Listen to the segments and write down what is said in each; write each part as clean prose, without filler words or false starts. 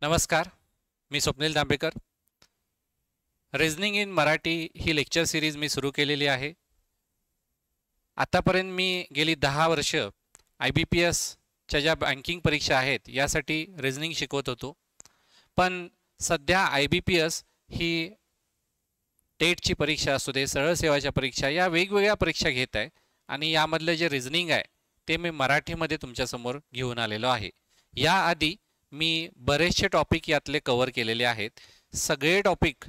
नमस्कार, मी Swapnil Dambekar. Reasoning in Marathi ही लेक्चर सिरीज मी सुरू केलेली आहे. आतापर्यंत मी गेली 10 वर्ष IBPSच्या ज्या बँकिंग परीक्षा आहेत यासाठी रिझनिंग शिकवत होतो. पण सध्या IBPS ही टेटची परीक्षा असू दे, सरळ सेवाच्या परीक्षा, या वेगवेगळ्या परीक्षा घेत आहे आणि यामधलं जे रिझनिंग आहे ते मी मराठीमध्ये तुमच्यासमोर घेऊन आलेलो आहे. याआधी मी बरेचसे टॉपिक यातले कव्हर केलेले आहेत. सगळे टॉपिक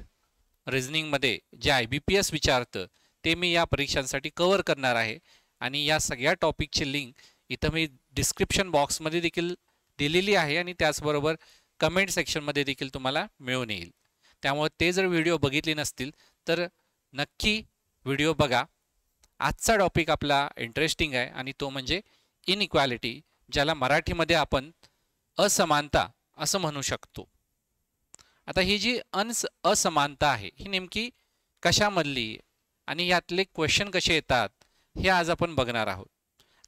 रिझनिंगमध्ये जे IBPS विचारतं ते मी या परीक्षांसाठी कव्हर करणार आहे आणि या सगळ्या टॉपिकची लिंक इथं मी डिस्क्रिप्शन बॉक्समध्ये देखील दिलेली आहे आणि त्याचबरोबर कमेंट सेक्शनमध्ये देखील तुम्हाला मिळून येईल. त्यामुळे ते जर व्हिडिओ बघितले नसतील तर नक्की व्हिडिओ बघा. आजचा टॉपिक आपला इंटरेस्टिंग आहे आणि तो म्हणजे इनइक्वालिटी, ज्याला मराठीमध्ये आपण असमानता असं म्हणू शकतो. आता ही जी असमानता आहे ही नेमकी कशामधली आणि यातले क्वेश्चन कसे येतात हे आज आपण बघणार आहोत.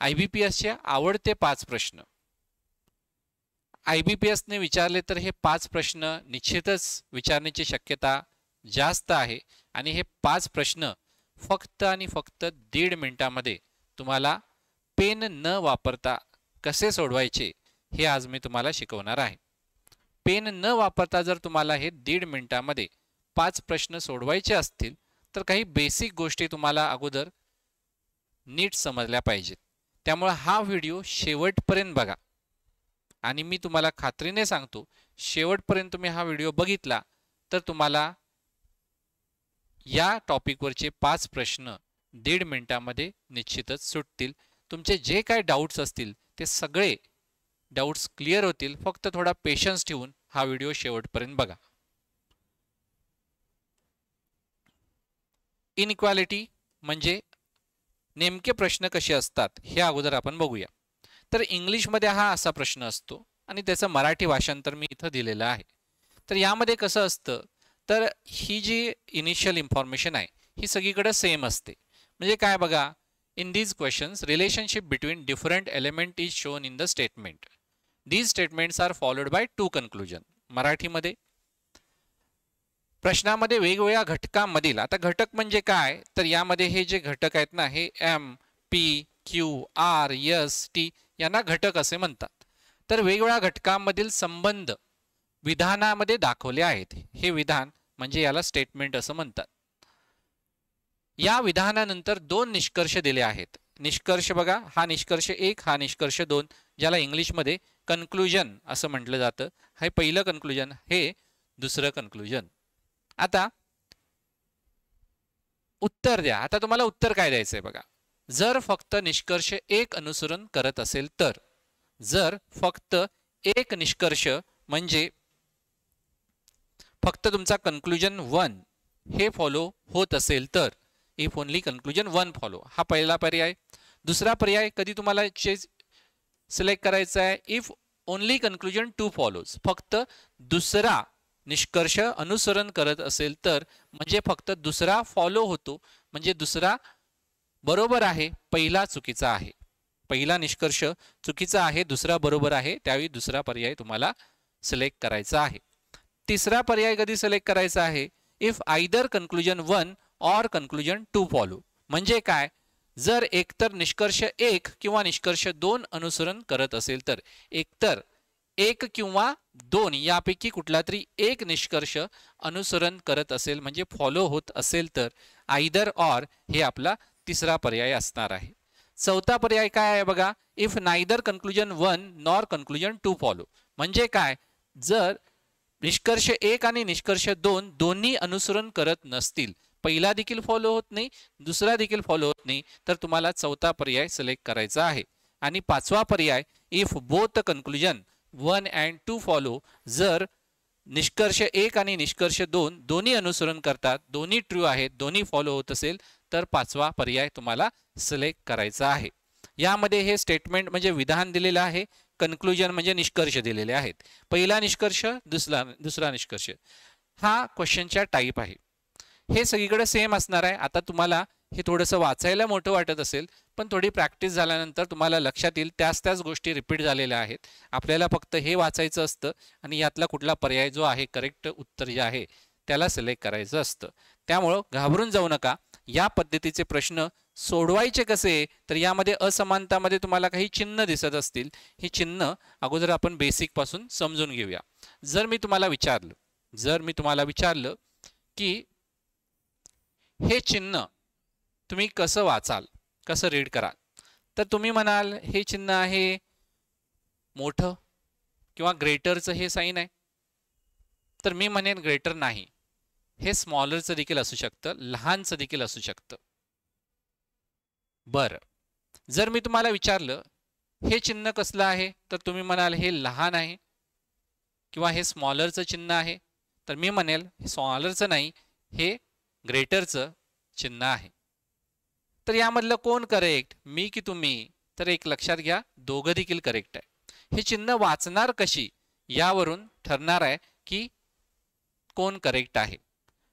IBPSचे आवडते 5 प्रश्न. IBPSने विचारले तर हे 5 प्रश्न निश्चितच विचारण्याची शक्यता जास्त आहे आणि हे 5 प्रश्न फक्त आणि फक्त 1.5 मिनिटामध्ये तुम्हाला पेन न वापरता कसे सोडवायचे हे आज मी तुम्हाला शिकवणार आहे. पेन न वापरता जर तुम्हाला हे 1.5 मिनिटामध्ये 5 प्रश्न सोडवायचे असतील तर काही बेसिक गोष्टी तुम्हाला अगोदर नीट समजल्या पाहिजेत. त्यामुळे हा व्हिडिओ शेवटपर्यंत बघा आणि मी तुम्हाला खात्रीने सांगतो शेवटपर्यंत तुम्ही हा व्हिडिओ बघितला तर तुम्हाला या टॉपिकवरचे 5 प्रश्न 1.5 मिनिटामध्ये निश्चितच सुटतील. तुमचे जे काही डाऊट्स असतील ते सगळे डाऊट्स क्लिअर होतील. फक्त थोडा पेशन्स ठेवून हा व्हिडिओ शेवटपर्यंत बघा. इनइक्वालिटी म्हणजे नेमके प्रश्न कसे असतात हे अगोदर आपण बघूया. तर इंग्लिशमध्ये हा असा प्रश्न असतो आणि त्याचं मराठी भाषांतर मी इथं दिलेलं आहे. तर यामध्ये कसं असतं तर ही जी इनिशियल इन्फॉर्मेशन आहे ही सगळीकडे सेम असते. म्हणजे काय बघा, in these questions relationship between different element is shown in the statement. These statements are followed by 2 conclusion. मराठीमध्ये प्रश्नामध्ये वेगवेगळ्या घटकांमधील, आता घटक म्हणजे काय तर यामध्ये हे जे घटक आहेत ना हे M, P, Q, R, S, T यांना घटक असे म्हणतात. तर वेगवेगळ्या घटकांमधील संबंध विधानामध्ये दाखवले आहेत. हे विधान म्हणजे याला स्टेटमेंट असं म्हणतात. या विधानानंतर 2 निष्कर्ष दिले आहेत. निष्कर्ष बघा, हा निष्कर्ष 1, हा निष्कर्ष 2, ज्याला इंग्लिशमध्ये कन्क्लुजन असं म्हटलं जातं. हे पहिलं कन्क्लुजन, हे दुसरं कन्क्लुजन. आता उत्तर द्या. आता तुम्हाला उत्तर काय द्यायचंय बघा. जर फक्त निष्कर्ष 1 अनुसरण करत असेल तर, जर फक्त 1 निष्कर्ष म्हणजे फक्त तुमचा कन्क्लुजन 1 हे फॉलो होत असेल तर, इफ ओनली कन्क्लुजन 1 फॉलो, हा पहिला पर्याय. दुसरा पर्याय कधी तुम्हाला सिलेक्ट करायचा आहे, इफ ओनली कन्क्लुजन 2 फॉलोज, फक्त दुसरा निष्कर्ष अनुसरण करत असेल तर, म्हणजे फक्त दुसरा फॉलो होतो, म्हणजे दुसरा बरोबर आहे, पहिला चुकीचा आहे. पहिला निष्कर्ष चुकीचा आहे, दुसरा बरोबर आहे, त्यावेळी दुसरा पर्याय तुम्हाला सिलेक्ट करायचा आहे. तिसरा पर्याय कधी सिलेक्ट करायचा आहे, इफ आयदर कन्क्लुजन 1 और कन्क्लुजन 2 फॉलो. म्हणजे काय, जर एकतर निष्कर्ष 1 किंवा निष्कर्ष 2 अनुसरण करत असेल तर, एकतर 1 किंवा 2 यापैकी कुठला तरी 1 निष्कर्ष अनुसरण करत असेल म्हणजे फॉलो होत असेल तर, आयदर ऑर हे आपला तिसरा पर्याय असणार आहे. चौथा पर्याय काय आहे बघा, if neither conclusion 1 nor conclusion 2 follow. म्हणजे काय, जर निष्कर्ष 1 आणि निष्कर्ष 2 दोन्ही अनुसरण करत नसतील, पहिला देखील फॉलो होत नाही, दुसरा देखील फॉलो होत नाही, तर तुम्हाला चौथा पर्याय सिलेक्ट करायचा आहे. आणि पाचवा पर्याय, if both conclusion 1 and 2 follow, जर निष्कर्ष 1 आणि निष्कर्ष 2 दोन्ही अनुसरण करतात, दोन्ही ट्रू आहेत, दोन्ही फॉलो होत असेल तर पाचवा पर्याय तुम्हाला सिलेक्ट करायचा आहे. यामध्ये हे स्टेटमेंट म्हणजे विधान दिलेलं आहे, कन्क्लुजन म्हणजे निष्कर्ष दिलेले आहेत. पहिला निष्कर्ष, दुसरा निष्कर्ष. हा क्वेश्चनच्या टाईप आहे. हे सगळीकडे सेम असणार आहे. आता तुम्हाला हे थोडंसं वाचायला मोठं वाटत असेल, पण थोडी प्रॅक्टिस झाल्यानंतर तुम्हाला लक्षात येईल त्याच गोष्टी रिपीट झालेल्या आहेत. आपल्याला फक्त हे वाचायचं असतं आणि यातला कुठला पर्याय जो आहे करेक्ट उत्तर जे आहे त्याला सिलेक्ट करायचं असतं. त्यामुळं घाबरून जाऊ नका. या पद्धतीचे प्रश्न सोडवायचे कसे, तर यामध्ये असमानतामध्ये तुम्हाला काही चिन्ह दिसत असतील. ही चिन्ह अगोदर आपण बेसिक पासून समजून घेऊया. जर मी तुम्हाला विचारलं की हे चिन्ह तुम्ही कसं वाचाल, कसं रीड कराल, तर तुम्ही म्हणाल हे चिन्ह आहे मोठं किंवा ग्रेटरचं हे साईन आहे, तर मी म्हणेन ग्रेटर नाही, हे स्मॉलरचं देखील असू शकतं, लहानचं देखील असू शकतं. बरं, जर मी तुम्हाला विचारलं हे चिन्ह कसलं आहे, तर तुम्ही म्हणाल हे लहान आहे किंवा हे स्मॉलरचं चिन्ह आहे, तर मी म्हणेल हे स्मॉलरचं नाही, हे ग्रेटरचं चिन्ह आहे. तर यामधलं कोण करेक्ट, मी की तुम्ही? तर एक लक्षात घ्या, दोघं देखील करेक्ट आहे. हे चिन्ह वाचणार कशी यावरून ठरणार आहे की कोण करेक्ट आहे.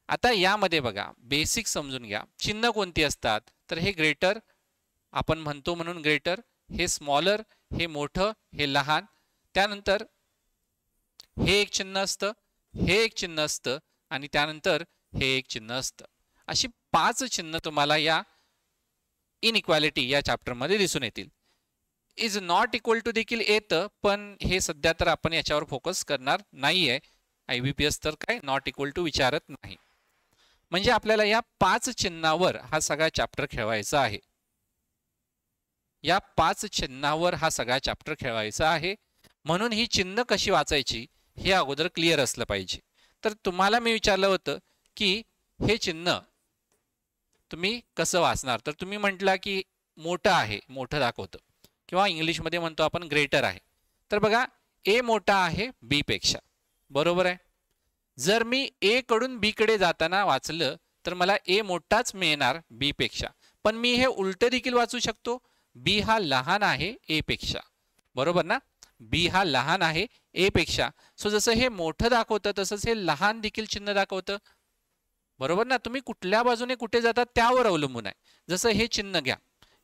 आता यामध्ये बघा, बेसिक समजून घ्या. चिन्ह कोणती असतात, तर हे ग्रेटर आपण म्हणतो म्हणून ग्रेटर, हे स्मॉलर हे मोठं, हे लहान. त्यानंतर हे एक चिन्ह असतं, हे एक चिन्ह असतं आणि त्यानंतर हे एक चिन्ह असतं. अशी 5 चिन्ह तुम्हाला या इनइक्वालिटी या चॅप्टरमध्ये दिसून येतील. इज नॉट इक्वल टू देखील येतं, पण हे सध्या तर आपण याच्यावर फोकस करणार नाहीये. IBPS तर काय नॉट इक्वल टू विचारत नाही. म्हणजे आपल्याला या 5 चिन्हावर हा सगळा चॅप्टर खेळवायचा आहे. या 5 चिन्हावर हा सगळा चॅप्टर खेळवायचा आहे. म्हणून ही चिन्ह कशी वाचायची हे अगोदर क्लिअर असलं पाहिजे. तर तुम्हाला मी विचारलं होतं की हे चिन्ह तुम्ही कसं वाचणार, तर तुम्ही म्हटला की मोठं आहे, मोठं दाखवतं, किंवा इंग्लिशमध्ये म्हणतो आपण ग्रेटर आहे. तर बघा, ए मोठा आहे बी पेक्षा, बरोबर आहे. जर मी ए कडून बी कडे जाताना वाचलं तर मला ए मोठाच मिळणार बी पेक्षा, पण मी हे उलट देखील वाचू शकतो. बी हा लहान आहे ए पेक्षा, बरोबर ना. बी हा लहान आहे ए पेक्षा. सो जसं हे मोठं दाखवतं तसंच हे लहान देखील चिन्ह दाखवतं, बरोबर ना. तुम्ही कुठल्या बाजूने कुठे जातात त्यावर अवलंबून आहे. जसं हे चिन्ह घ्या,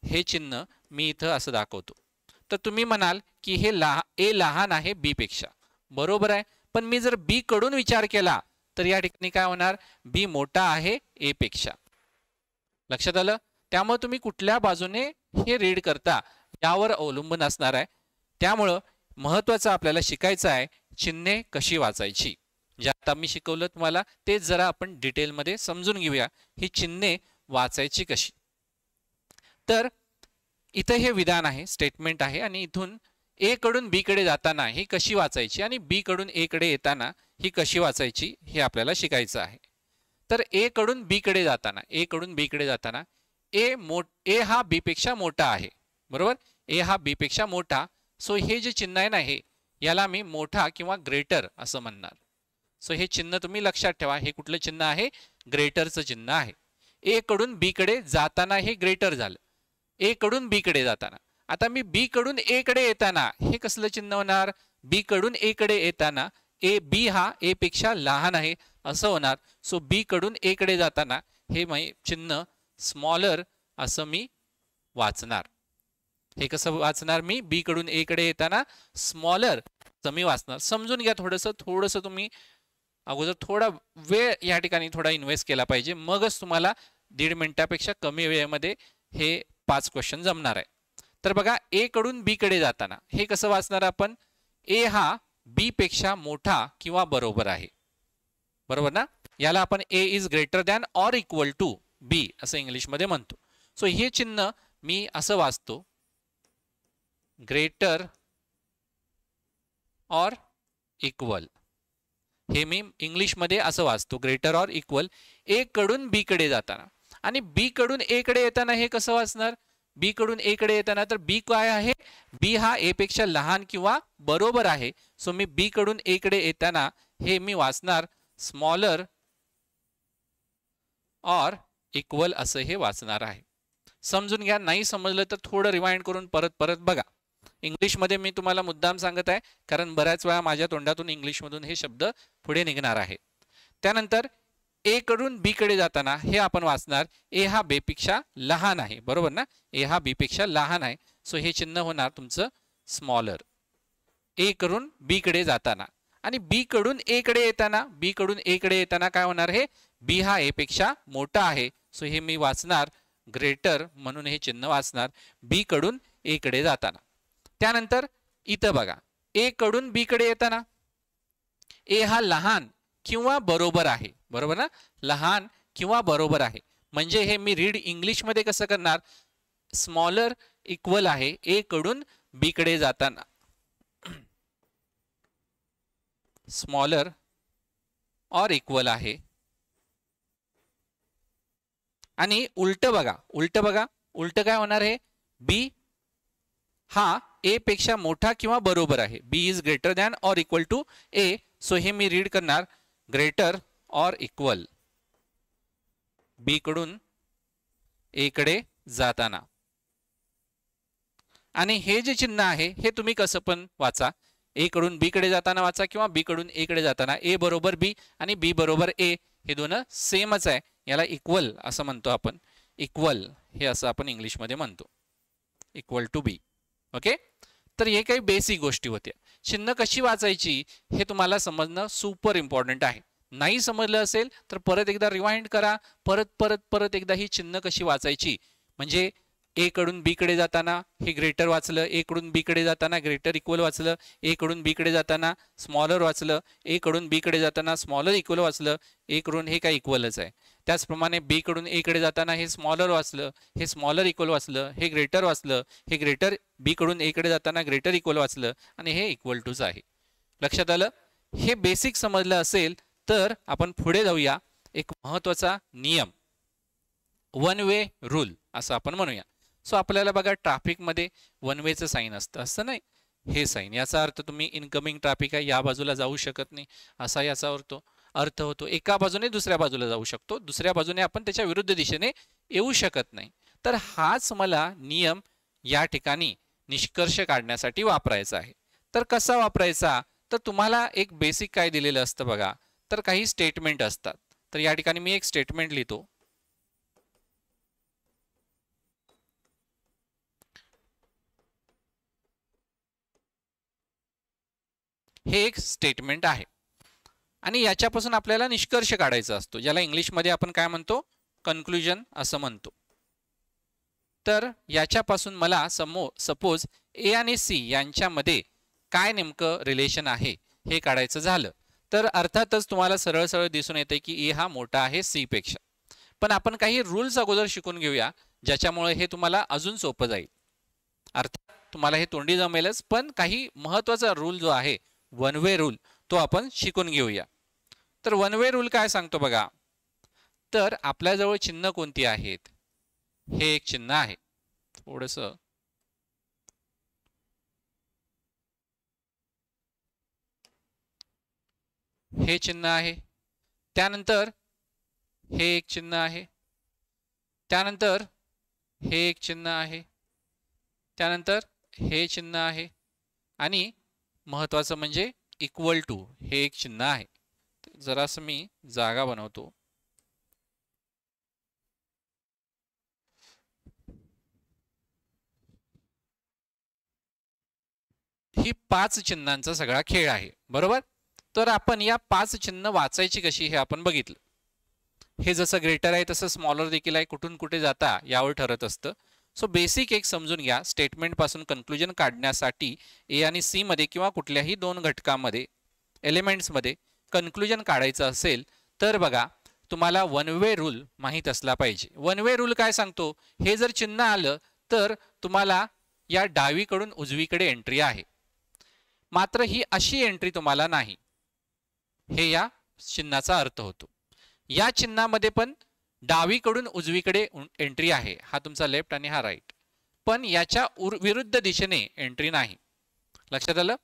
हे चिन्ह मी इथं असं दाखवतो, तर तुम्ही म्हणाल की हे ए लहान आहे बी पेक्षा, बरोबर आहे. पण मी जर बी कडून विचार केला तर या ठिकाणी काय होणार, बी मोठा आहे ए पेक्षा. लक्षात आलं. त्यामुळे तुम्ही कुठल्या बाजूने हे रीड करता यावर अवलंबून असणार आहे. त्यामुळं महत्वाचं आपल्याला शिकायचं आहे चिन्हे कशी वाचायची. जे आता मी शिकवलं तुम्हाला तेच जरा आपण डिटेलमध्ये समजून घेऊया, ही चिन्हे वाचायची कशी. तर इथं हे विधान आहे, स्टेटमेंट आहे, आणि इथून ए कडून बी कडे जाताना ही कशी वाचायची आणि बी कडून ए कडे येताना ही कशी वाचायची हे आपल्याला शिकायचं आहे. तर ए कडून बी कडे जाताना ए हा बी पेक्षा मोठा आहे, बरोबर. ए हा बी पेक्षा मोठा. सो हे जे चिन्ह आहे ना, हे याला मी मोठा किंवा ग्रेटर असं म्हणणार. सो हे चिन्ह तुम्ही लक्षात ठेवा, हे कुठलं चिन्ह आहे, ग्रेटरचं चिन्ह आहे. ए कडून बी कडे जाताना हे ग्रेटर झालं, ए कडून बी कडे जाताना. आता मी बी कडून ए कडे येताना हे कसलं चिन्ह होणार, बी कडून ए कडे येताना बी हा ए पेक्षा लहान आहे असं होणार. सो बी कडून ए कडे जाताना हे चिन्ह स्मॉलर असं मी वाचणार. हे कसं वाचणार, मी बी कडून ए कडे येताना स्मॉलर असं मी वाचणार. समजून घ्या. थोडंसं तुम्ही अगोदर थोडा वेळ या ठिकाणी थोडा इन्व्हेस्ट केला पाहिजे, मगच तुम्हाला 1.5 मिनिटापेक्षा कमी वेळेमध्ये हे 5 क्वेश्चन जमणार आहे. तर बघा, ए कडून बी कडे जाताना हे कसं वाचणार आपण, ए हा बी पेक्षा मोठा किंवा बरोबर आहे, बरोबर ना. याला आपण a is greater than or equal to b असं इंग्लिशमध्ये म्हणतो. सो हे चिन्ह मी असं वाचतो, ग्रेटर ऑर इक्वल. हे मी इंग्लिशमध्ये असं वाचतो, ग्रेटर ऑर इक्वल, ए कडून बी कडे जाताना. आणि बी कडून ए कडे येताना हे कसं वाचणार, बी कडून ए कडे येताना, तर बी काय आहे, बी हा ए पेक्षा लहान किंवा बरोबर आहे. सो मी बी कडून ए कडे येताना हे मी वाचणार स्मॉलर ऑर इक्वल असं हे वाचणार आहे. समजून घ्या. नाही समजलं तर थोडं रिवाइंड करून परत बघा. इंग्लिशमध्ये मी तुम्हाला मुद्दाम सांगत आहे, कारण बऱ्याच वेळा माझ्या तोंडातून इंग्लिशमधून हे शब्द पुढे निघणार आहे. त्यानंतर ए कडून बी कडे जाताना हे आपण वाचणार ए हा बी पेक्षा लहान आहे, बरोबर ना, ए हा बी पेक्षा लहान आहे. सो हे चिन्ह होणार तुमचं स्मॉलर. ए कडून बी कडे जाताना आणि बी कडून ए कडे येताना, बी कडून ए कडे येताना काय होणार, हे बी हा ए पेक्षा मोठा आहे. सो हे मी वाचणार ग्रेटर म्हणून हे चिन्ह वाचणार बी कडून ए कडे जाताना. त्यानंतर इथं बघा ए कडून बी कडे येताना ए हा लहान किंवा बरोबर आहे, बरोबर ना, लहान किंवा बरोबर आहे. म्हणजे हे मी रीड इंग्लिश मध्ये कसं करणार, स्मॉलर इक्वल आहे ए कडून बी कडे जाताना, स्मॉलर और इक्वल आहे. आणि उलट बघा, उलट काय होणार आहे, बी हा ए पेक्षा मोठा किंवा बरोबर आहे, बी इज ग्रेटर दॅन और इक्वल टू ए. सो हे मी रीड करणार ग्रेटर और इक्वल बी कडून ए कडे जाताना. आणि हे जे चिन्ह आहे हे तुम्ही कसं पण वाचा, ए कडून बी कडे जाताना वाचा किंवा बी कडून ए कडे जाताना. ए बरोबर बी आणि बी बरोबर ए हे दोन सेमच आहे, याला इक्वल असं म्हणतो आपण. इक्वल हे असं आपण इंग्लिशमध्ये म्हणतो, इक्वल टू बी. ओके, तर हे काही बेसिक गोष्टी होत्या. चिन्ह कशी वाचायची हे तुम्हाला समजणं सुपर इम्पॉर्टंट आहे. नाही समजलं असेल तर परत एकदा रिवाइंड करा, परत एकदा ही चिन्ह कशी वाचायची. म्हणजे ए कडून बी कडे जाताना हे ग्रेटर वाचलं, ए कडून बी कडे जाताना ग्रेटर इक्वल वाचलं, ए कडून बी कडे जाताना स्मॉलर वाचलं, ए कडून बी कडे जाताना स्मॉलर इक्वल वाचलं, ए कडून हे काय इक्वलच आहे. त्याचप्रमाणे बी कडून ए कडे जाताना हे स्मॉलर वाचलं, हे स्मॉलर इक्वल वाचलं, हे ग्रेटर वाचलं, हे ग्रेटर बी कडून ए कडे जाताना ग्रेटर इक्वल वाचलं आणि हे इक्वल टूच आहे. लक्षात आलं? हे बेसिक समजलं असेल तर आपण पुढे जाऊया. एक महत्वाचा नियम, वन वे रूल असं आपण म्हणूया. सो आपल्याला बघा ट्रॅफिकमध्ये वन वेचं साईन असतं, असं नाही, हे साईन, याचा अर्थ तुम्ही इनकमिंग ट्रॅफिक आहे या बाजूला जाऊ शकत नाही असा याचा अर्थ होतो. एका बाजूने दुसऱ्या बाजूला जाऊ शकतो, दुसऱ्या बाजूने आपण त्याच्या विरुद्ध दिशेने येऊ शकत नाही. तर हाच मला नियम या ठिकाणी निष्कर्ष काढण्यासाठी वापरायचा आहे. तर कसा वापरायचा, तर तुम्हाला एक बेसिक काय दिलेलं असतं बघा, तर काही स्टेटमेंट असतात. तर या ठिकाणी मी एक स्टेटमेंट लिहितो. हे एक स्टेटमेंट आहे आणि याच्यापासून आपल्याला निष्कर्ष काढायचा असतो, ज्याला इंग्लिशमध्ये आपण काय म्हणतो, कन्क्लुजन असं म्हणतो. तर याच्यापासून मला सपोज ए आणि सी यांच्यामध्ये काय नेमकं रिलेशन आहे हे काढायचं झालं तर अर्थातच तुम्हाला सरळ सरळ दिसून येते की ए हा मोठा आहे सी पेक्षा. पण आपण काही रूल्स अगोदर शिकून घेऊया ज्याच्यामुळे हे तुम्हाला अजून सोपं जाईल. अर्थात तुम्हाला हे तोंडी जमेलच, पण काही महत्वाचा रूल जो आहे वन वे रूल तो आपण शिकून घेऊया. तर वन वे रूल काय सांगतो बघा, तर आपल्याजवळ चिन्ह कोणती आहेत, हे एक चिन्ह आहे, थोडस हे चिन्ह आहे, त्यानंतर हे एक चिन्ह आहे, त्यानंतर हे एक चिन्ह आहे, त्यानंतर हे चिन्ह आहे आणि महत्वाचं म्हणजे इक्वल टू हे एक चिन्ह आहे. जरासं मी जागा बनवतो. ही 5 चिन्हांचा सगळा खेळ आहे, बरोबर. तर आपण या 5 चिन्ह वाचायची कशी हे आपण बघितलं. हे जसं ग्रेटर आहे तसं स्मॉलर देखील आहे, कुठून कुठे जाता यावर ठरत असतं. सो बेसिक एक समजून घ्या, स्टेटमेंट पासून कन्क्लुजन काढण्यासाठी ए आणि सी मध्ये किंवा कुठल्याही दोन घटकामध्ये एलिमेंट्स मध्ये कन्क्लुजन काढायचं असेल तर बघा तुम्हाला वन वे रूल माहीत असला पाहिजे. वन वे रूल काय सांगतो, हे जर चिन्ह आलं तर तुम्हाला या डावीकडून उजवीकडे एंट्री आहे, मात्र ही अशी एंट्री तुम्हाला नाही, हे या चिन्हाचा अर्थ होतो. या चिन्हामध्ये पण डावीकडून उजवीकडे एंट्री आहे, हा तुमचा लेफ्ट आणि हा राईट, पण याच्या विरुद्ध दिशेने एंट्री नाही. लक्षात आलं?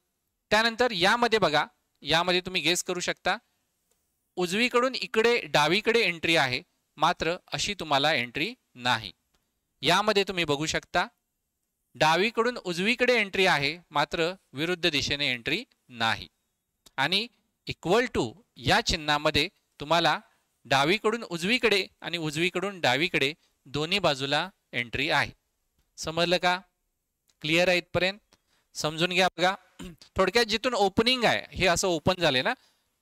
त्यानंतर यामध्ये बघा, यामध्ये तुम्ही गेस करू शकता, उजवीकडून इकडे डावीकडे एंट्री आहे, मात्र अशी तुम्हाला एंट्री नाही. यामध्ये तुम्ही बघू शकता डावीकडून उजवीकडे एंट्री आहे, मात्र विरुद्ध दिशेने एंट्री नाही. आणि इक्वल टू या चिन्हामध्ये तुम्हाला डावीकडून उजवीकडे आणि उजवीकडून डावीकडे दोन्ही बाजूला एंट्री आहे. समजलं का? क्लिअर आहे इथपर्यंत? समजून घ्या. बघा थोडक्यात जिथून ओपनिंग आहे हे असं ओपन झाले ना,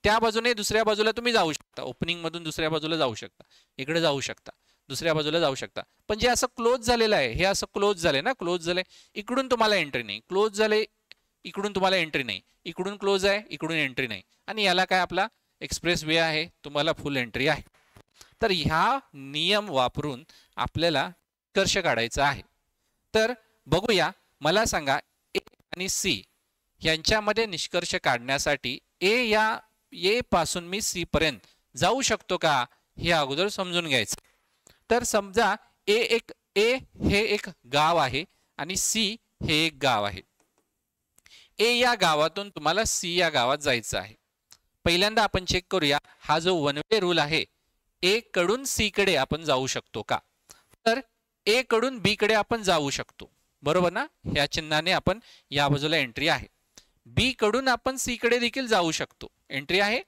त्या बाजूने दुसऱ्या बाजूला तुम्ही जाऊ शकता. ओपनिंग मधून दुसऱ्या बाजूला जाऊ शकता, इकडे जाऊ शकता, दुसऱ्या बाजूला जाऊ शकता. पण जे असं क्लोज झालेलं आहे हे असं क्लोज झाले ना, क्लोज झाले, इकडून तुम्हाला एंट्री नाही. क्लोज झाले, इकडून तुम्हाला एंट्री नाही. इकडून क्लोज आहे, इकडून एंट्री नाही. आणि याला काय आपला एक्सप्रेस वे आहे, तुम्हाला फुल एंट्री आहे. तर ह्या नियम वापरून आपल्याला निष्कर्ष काढायचा आहे. तर बघूया, मला सांगा ए आणि सी यांच्यामध्ये निष्कर्ष काढण्यासाठी ए पासून मी सी पर्यंत जाऊ शकतो का हे अगोदर समजून घ्यायचं. तर समजा ए हे एक गाव आहे आणि सी हे एक गाव आहे. ए या गावातून तुम्हाला सी या गावात जायचं आहे. पहिल्यांदा आपण चेक करूया, हा जो वन वे रूल आहे, ए कडून सी कडे आपण जाऊ शकतो का? तर ए कडून बी कडे आपण जाऊ शकतो, बरोबर ना? ह्या चिन्हाने आपण या बाजूला एंट्री आहे. बी कडून आपण सी कडे देखील जाऊ शकतो. एंट्री आहे,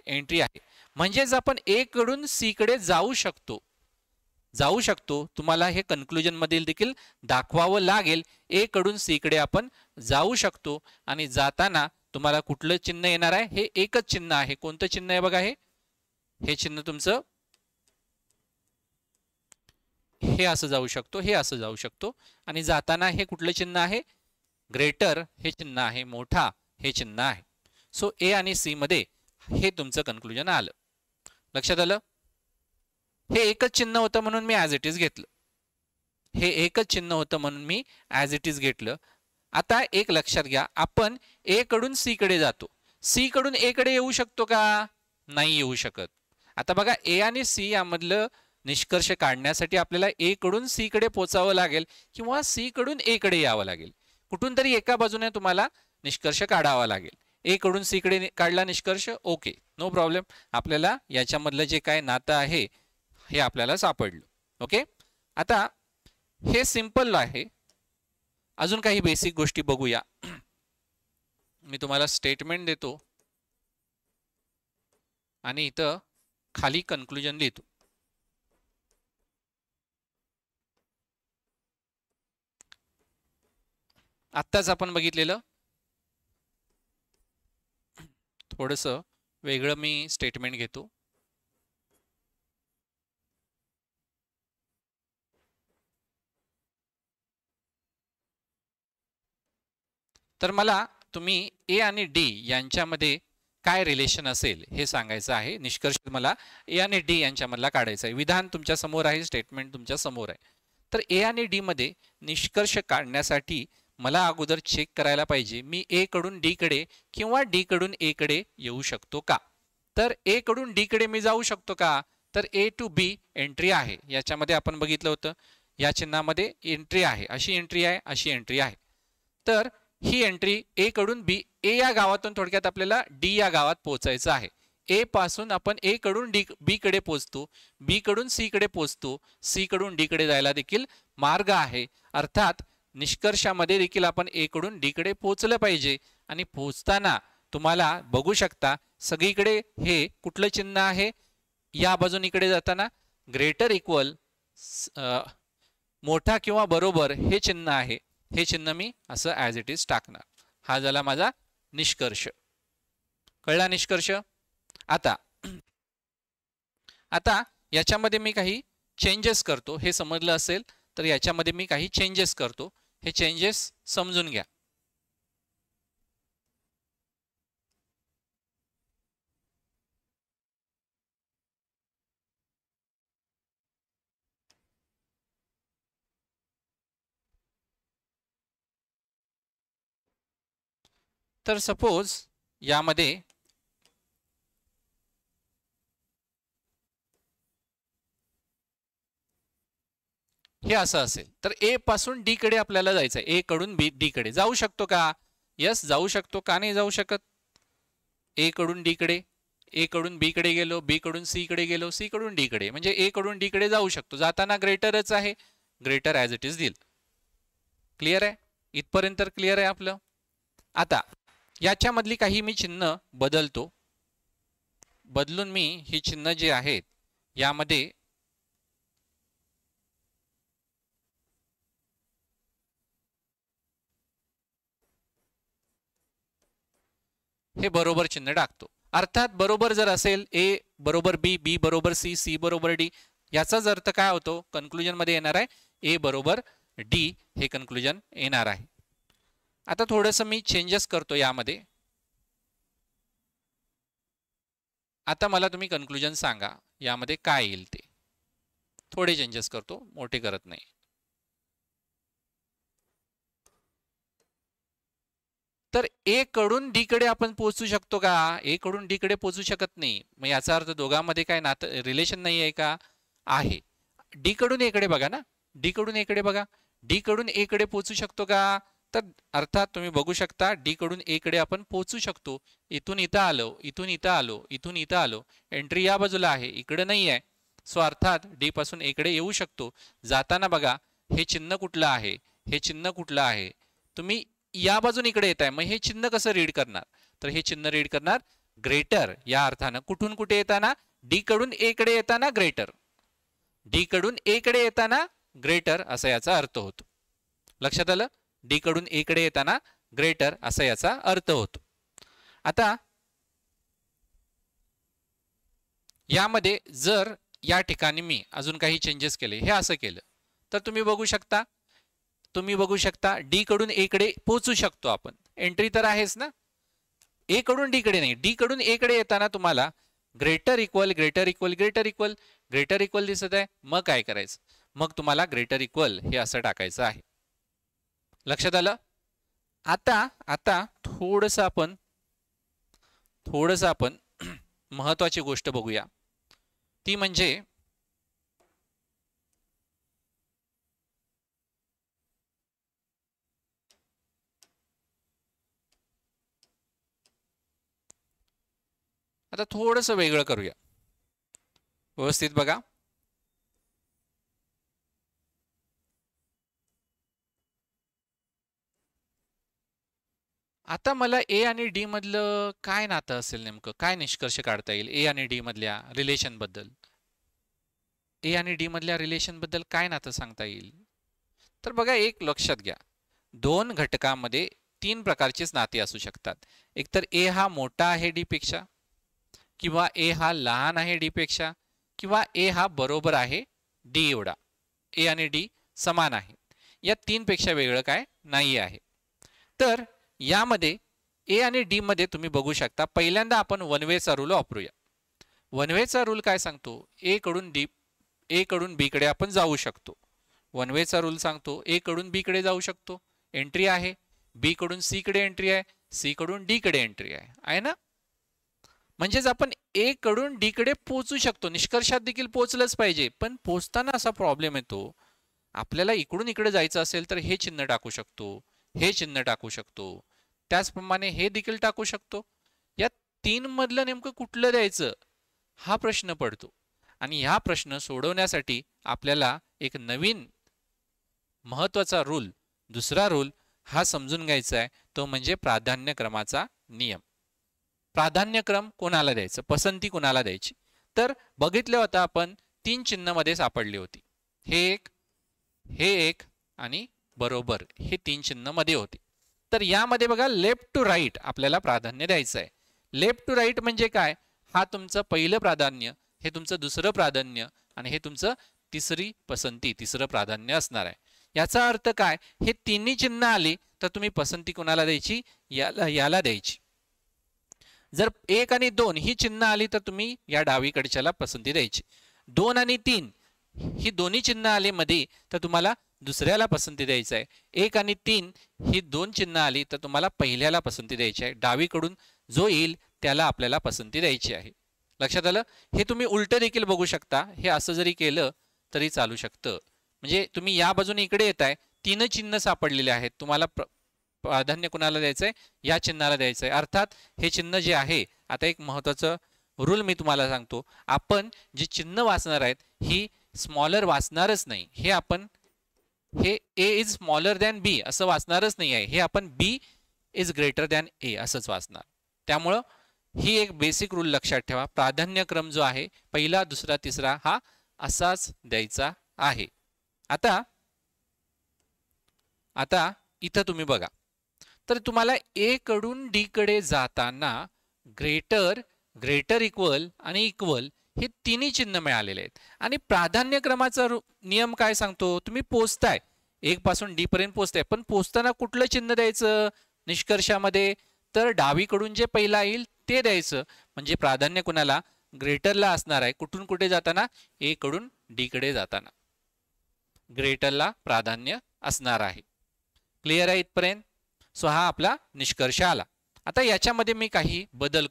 एंट्री आहे. म्हणजेच आपण ए कडून सी कडे जाऊ शकतो. तुम्हाला हे कन्क्लुजन मध्ये देखील दाखवावं लागेल. ए कडून सी कडे आपण जाऊ शकतो आणि जाताना तुम्हाला कुठलं चिन्ह येणार आहे? हे एकच चिन्ह आहे. कोणतं चिन्ह आहे बघा? हे चिन्ह तुमचं हे असं जाऊ शकतो, हे असं जाऊ शकतो. आणि जाताना हे कुठलं चिन्ह आहे? ग्रेटर हे चिन्ह आहे, मोठा हे चिन्ह आहे. सो ए आणि सी मध्ये हे तुमचं कन्क्लुजन आलं. लक्षात आलं? हे एकच चिन्ह होतं म्हणून मी ॲज इट इज घेतलं. हे एकच चिन्ह होतं म्हणून मी ॲज इट इज घेतलं. आता एक लक्षात घ्या, आपण ए कडून सी कडे जातो. सी कडून ए कडे येऊ शकतो का? नाही येऊ शकत. आता बघा, ए आणि सी यामधलं निष्कर्ष काढण्यासाठी आपल्याला ए कडून सी कडे पोचावं लागेल किंवा सी कडून ए कडे यावं लागेल. कुठून तरी एका बाजूने तुम्हाला निष्कर्ष काढावा लागेल. ए कडून सी कडे काढला निष्कर्ष, ओके, नो प्रॉब्लेम. आपल्याला याच्यामधलं जे काय नातं आहे हे आपल्याला सापडलं. ओके, आता हे सिंपल आहे. अजून काही बेसिक गोष्टी बघूया. मी तुम्हाला स्टेटमेंट देतो आणि इथं खाली कन्क्लुजन लिहितो. आत्ताच आपण बघितलेलं थोडंसं वेगळं मी स्टेटमेंट घेतो. तर मला तुम्ही ए आणि डी यांच्यामध्ये काय रिलेशन असेल हे सांगायचं आहे. निष्कर्ष मला ए आणि डी यांच्यामधला काढायचा आहे. विधान तुमच्या समोर आहे, स्टेटमेंट तुमच्या समोर आहे. तर ए आणि डी मध्ये निष्कर्ष काढण्यासाठी मला अगोदर चेक करायला पाहिजे, मी ए कडून डी कडे किंवा डी कडून ए कडे येऊ शकतो का? तर ए कडून डी कडे मी जाऊ शकतो का? तर ए टू बी एंट्री आहे. याच्यामध्ये आपण बघितलं होतं, या चिन्हामध्ये एंट्री आहे, अशी एंट्री आहे, अशी एंट्री आहे. तर ही एंट्री ए कडून बी, ए या गावातून थोडक्यात आपल्याला डी या गावात पोहोचायचं आहे. ए पासून आपण ए कडून बी कडे पोहोचतो, बी कडून सी कडे पोहोचतो, सी कडून डी कडे जायला देखील मार्ग आहे. अर्थात निष्कर्षामध्ये देखील आपण ए कडून डी कडे पोहोचलं पाहिजे. आणि पोहोचताना तुम्हाला बघू शकता सगळीकडे हे कुठलं चिन्ह आहे? या बाजून इकडे जाताना ग्रेटर इक्वल, मोठा किंवा बरोबर हे चिन्ह आहे. हे चिन्ह मी असं ॲज इट इज टाकणार. हा झाला माझा निष्कर्ष. कळला निष्कर्ष? आता याच्यामध्ये मी काही चेंजेस करतो. हे समजलं असेल तर याच्यामध्ये मी काही चेंजेस करतो. हे चेंजेस समजून घ्या. तर सपोज यामध्ये हे असं असेल तर ए पासून डी कडे आपल्याला जायचं आहे. ए कडून डी कडे जाऊ शकतो का? यस, जाऊ शकतो. का नाही जाऊ शकत? ए कडून डी कडे, ए कडून बी कडे गेलो, बी कडून सी कडे गेलो, सी कडून डी कडे, म्हणजे ए कडून डी कडे जाऊ शकतो. जाताना ग्रेटरच आहे, ग्रेटर ॲज इट इज देईल. क्लिअर आहे? इथपर्यंत क्लिअर आहे आपलं. आता याच्यामधली काही मी चिन्ह बदलतो. बदलून मी ही चिन्ह जी आहेत यामध्ये हे बरोबर चिन्ह टाकतो. अर्थात बरोबर जर असेल ए बरोबर बी, बी बरोबर सी, सी बरोबर डी, याचाच अर्थ काय होतो कन्क्लुजन मध्ये येणार आहे ए बरोबर डी हे कन्क्लुजन येणार आहे. आता थोडंसं मी चेंजेस करतो यामध्ये. आता मला तुम्ही कन्क्लुजन सांगा यामध्ये काय येईल ते. थोडे चेंजेस करतो, मोठे करत नाही. तर ए कडून डी कडे आपण पोहोचू शकतो का? ए कडून डी कडे पोहोचू शकत नाही. मग याचा अर्थ दोघांमध्ये काय नातं रिलेशन नाही आहे का? आहे. डी कडून ए कडे बघा ना, डी कडून ए कडे बघा, डी कडून ए कडे पोहोचू शकतो का? तर अर्थात तुम्ही बघू शकता डी कडून ए कडे आपण पोहोचू शकतो. इथून इथं आलो, इथून इथं आलो, इथून इथं आलो, एंट्री या बाजूला आहे, इकडे नाही आहे. सो अर्थात डी पासून ए कडे येऊ शकतो. जाताना बघा हे चिन्ह कुठलं आहे, हे चिन्ह कुठलं आहे, तुम्ही या बाजून इकडे येत आहे. मग हे चिन्ह कसं रीड करणार? तर हे चिन्ह रीड करणार ग्रेटर या अर्थानं. कुठून कुठे येताना? डी कडून ए कडे येताना ग्रेटर, डी कडून ए कडे येताना ग्रेटर असा याचा अर्थ होतो. लक्षात आलं? डी कडून ए कडे येताना ग्रेटर असा याचा अर्थ होतो. आता यामध्ये जर या ठिकाणी मी अजून काही चेंजेस केले, हे असं केलं तर तुम्ही बघू शकता डी कडून ए कडे पोहोचू शकतो आपण. एंट्री तर आहेच ना. ए कडून डी कडे नाही, डी कडून ए कडे येताना तुम्हाला greater equal greater equal greater equal greater equal दिसत आहे. मग काय करायचं? मग तुम्हाला ग्रेटर इक्वल हे असं टाकायचं आहे. लक्षात आलं? आता थोडंसं आपण महत्वाची गोष्ट बघूया. ती म्हणजे आता थोडंसं वेगळं करूया. व्यवस्थित बघा. आता मला ए आणि डी मधलं काय नातं असेल, नेमकं काय निष्कर्ष काढता येईल ए आणि डी मधल्या रिलेशन बद्दल? ए आणि डी मधल्या रिलेशन बद्दल काय नातं सांगता येईल? तर बघा, एक लक्षात घ्या, दोन घटकामध्ये तीन प्रकारचेच नाते असू शकतात. एकतर ए हा मोठा आहे डी पेक्षा, किंवा ए हा लहान आहे डी पेक्षा, किंवा ए हा बरोबर आहे डी एवढा. ए आणि डी समान आहे. या तीन पेक्षा वेगळं काय नाही आहे. तर यामध्ये ए आणि डी मध्ये तुम्ही बघू शकता, पहिल्यांदा आपण वन वेचा रूल वापरूया. वन वेचा रूल काय सांगतो? ए कडून बी कडे आपण जाऊ शकतो. वन वेचा रूल सांगतो ए कडून बी कडे जाऊ शकतो, एंट्री आहे. बी कडून सी कडे एंट्री आहे, सी कडून डी कडे एंट्री आहे ना. म्हणजेच आपण ए कडून डी कडे पोहोचू शकतो. निष्कर्षात देखील पोहोचलंच पाहिजे, पण पोहोचताना असा प्रॉब्लेम येतो, आपल्याला इकडून इकडे जायचं असेल तर हे चिन्ह टाकू शकतो, हे चिन्ह टाकू शकतो, त्याचप्रमाणे हे देखील टाकू शकतो. या तीन मधलं नेमकं कुठलं द्यायचं हा प्रश्न पडतो. आणि हा प्रश्न सोडवण्यासाठी आपल्याला एक नवीन महत्वाचा रूल, दुसरा रूल हा समजून घ्यायचा आहे. तो म्हणजे प्राधान्यक्रमाचा नियम. प्राधान्यक्रम कोणाला द्यायचं, पसंती कोणाला द्यायची? तर बघितलं होतं आपण, तीन चिन्ह मध्ये सापडली होती. हे एक आणि बरोबर हे तीन चिन्ह मध्ये होते. तर यामध्ये बघा, लेफ्ट टू राईट आपल्याला प्राधान्य द्यायचं आहे. लेफ्ट टू राईट म्हणजे काय? हा तुमचं पहिलं प्राधान्य, हे तुमचं दुसरं प्राधान्य, आणि हे तुमचं तिसरी पसंती, तिसरं प्राधान्य असणार आहे. याचा अर्थ काय? हे तिन्ही चिन्ह आली तर तुम्ही पसंती कोणाला द्यायची? याला द्यायची. जर 1 आणि 2 ही चिन्ह आली तर तुम्ही या डावीकडच्याला पसंती द्यायची. 2 आणि 3 ही दोन्ही चिन्ह आली मध्ये तर तुम्हाला दुसऱ्याला पसंती द्यायची आहे. 1 आणि 3 ही दोन चिन्ह आली तर तुम्हाला पहिल्याला पसंती द्यायची आहे. डावीकडून जो येईल त्याला आपल्याला पसंती द्यायची आहे. लक्षात आलं? हे तुम्ही उलट देखील बघू शकता. हे असं जरी केलं तरी चालू शकतं. म्हणजे तुम्ही या बाजूने इकडे येताय, तीन चिन्ह सापडलेले आहेत, तुम्हाला प्राधान्य कुणाला द्यायचंय? या चिन्हाला द्यायचंय. अर्थात हे चिन्ह जे आहे, आता एक महत्वाचं रूल मी तुम्हाला सांगतो, आपण जे चिन्ह वाचणार आहेत ही स्मॉलर वाचणारच नाही. हे ए इज स्मॉलर दॅन बी असं वाचणारच नाही आहे. हे आपण बी इज ग्रेटर दॅन ए असंच वाचणार. त्यामुळं ही एक बेसिक रूल लक्षात ठेवा. प्राधान्यक्रम जो आहे पहिला दुसरा तिसरा हा असाच द्यायचा आहे. आता इथं तुम्ही बघा, तर तुम्हाला ए कडून डी कडे जाताना ग्रेटर इक्वल आणि इक्वल हे तिन्ही चिन्ह मिळालेले आहेत. आणि प्राधान्यक्रमाचा नियम काय सांगतो, तुम्ही पोचताय एक पासून डी पर्यंत पोचताय, पण पोचताना कुठलं चिन्ह द्यायचं निष्कर्षामध्ये, तर डावीकडून जे पहिला येईल ते द्यायचं. म्हणजे प्राधान्य कुणाला, ग्रेटरला असणार आहे. कुठून कुठे जाताना, ए कडून डी कडे जाताना ग्रेटरला प्राधान्य असणार आहे. क्लिअर आहे इथपर्यंत? सो हा आपला निष्कर्ष आला. आता याच्यामध्ये मी काही बदल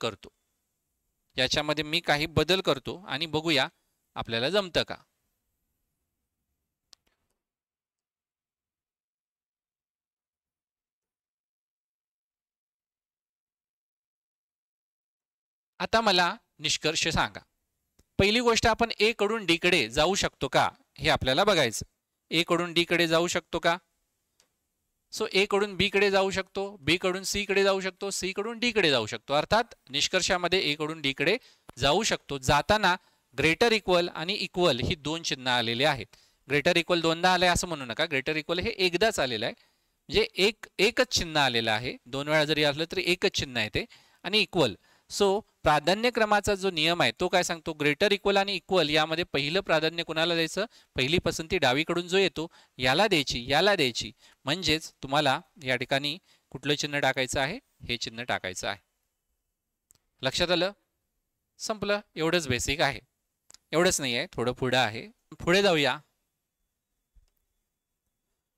करतो आणि बघूया आपल्याला जमतं का. आता मला निष्कर्ष सांगा. पहिली गोष्ट, आपण ए कडून डी कडे जाऊ शकतो का हे आपल्याला बघायचं. ए कडून डी कडे जाऊ शकतो का? सो ए कडून बी कडे जाऊ शकतो, बी कडून सी कडे जाऊ शकतो, सी कडून डी कडे जाऊ शकतो. अर्थात निष्कर्षामध्ये ए कडून डी कडे जाऊ शकतो. जाताना ग्रेटर इक्वल आणि इक्वल ही दोन चिन्ह आलेले आहेत. ग्रेटर इक्वल दोनदा आलंय असं म्हणू नका, ग्रेटर इक्वल हे एकदाच आलेलं आहे. म्हणजे एकच चिन्ह आलेलं आहे. दोन वेळा जरी असलं तरी एकच चिन्ह आहे ते. आणि इक्वल. सो प्राधान्यक्रमाचा जो नियम आहे तो काय सांगतो, ग्रेटर इक्वल आणि इक्वल यामध्ये पहिलं प्राधान्य कुणाला द्यायचं, पहिली पसंती डावीकडून जो येतो याला द्यायची. म्हणजेच तुम्हाला या ठिकाणी कुठलं चिन्ह टाकायचं आहे, हे चिन्ह टाकायचं आहे. लक्षात आलं? संपलं. एवढंच बेसिक आहे. एवढंच नाही आहे, थोडं पुढं आहे. पुढे जाऊया.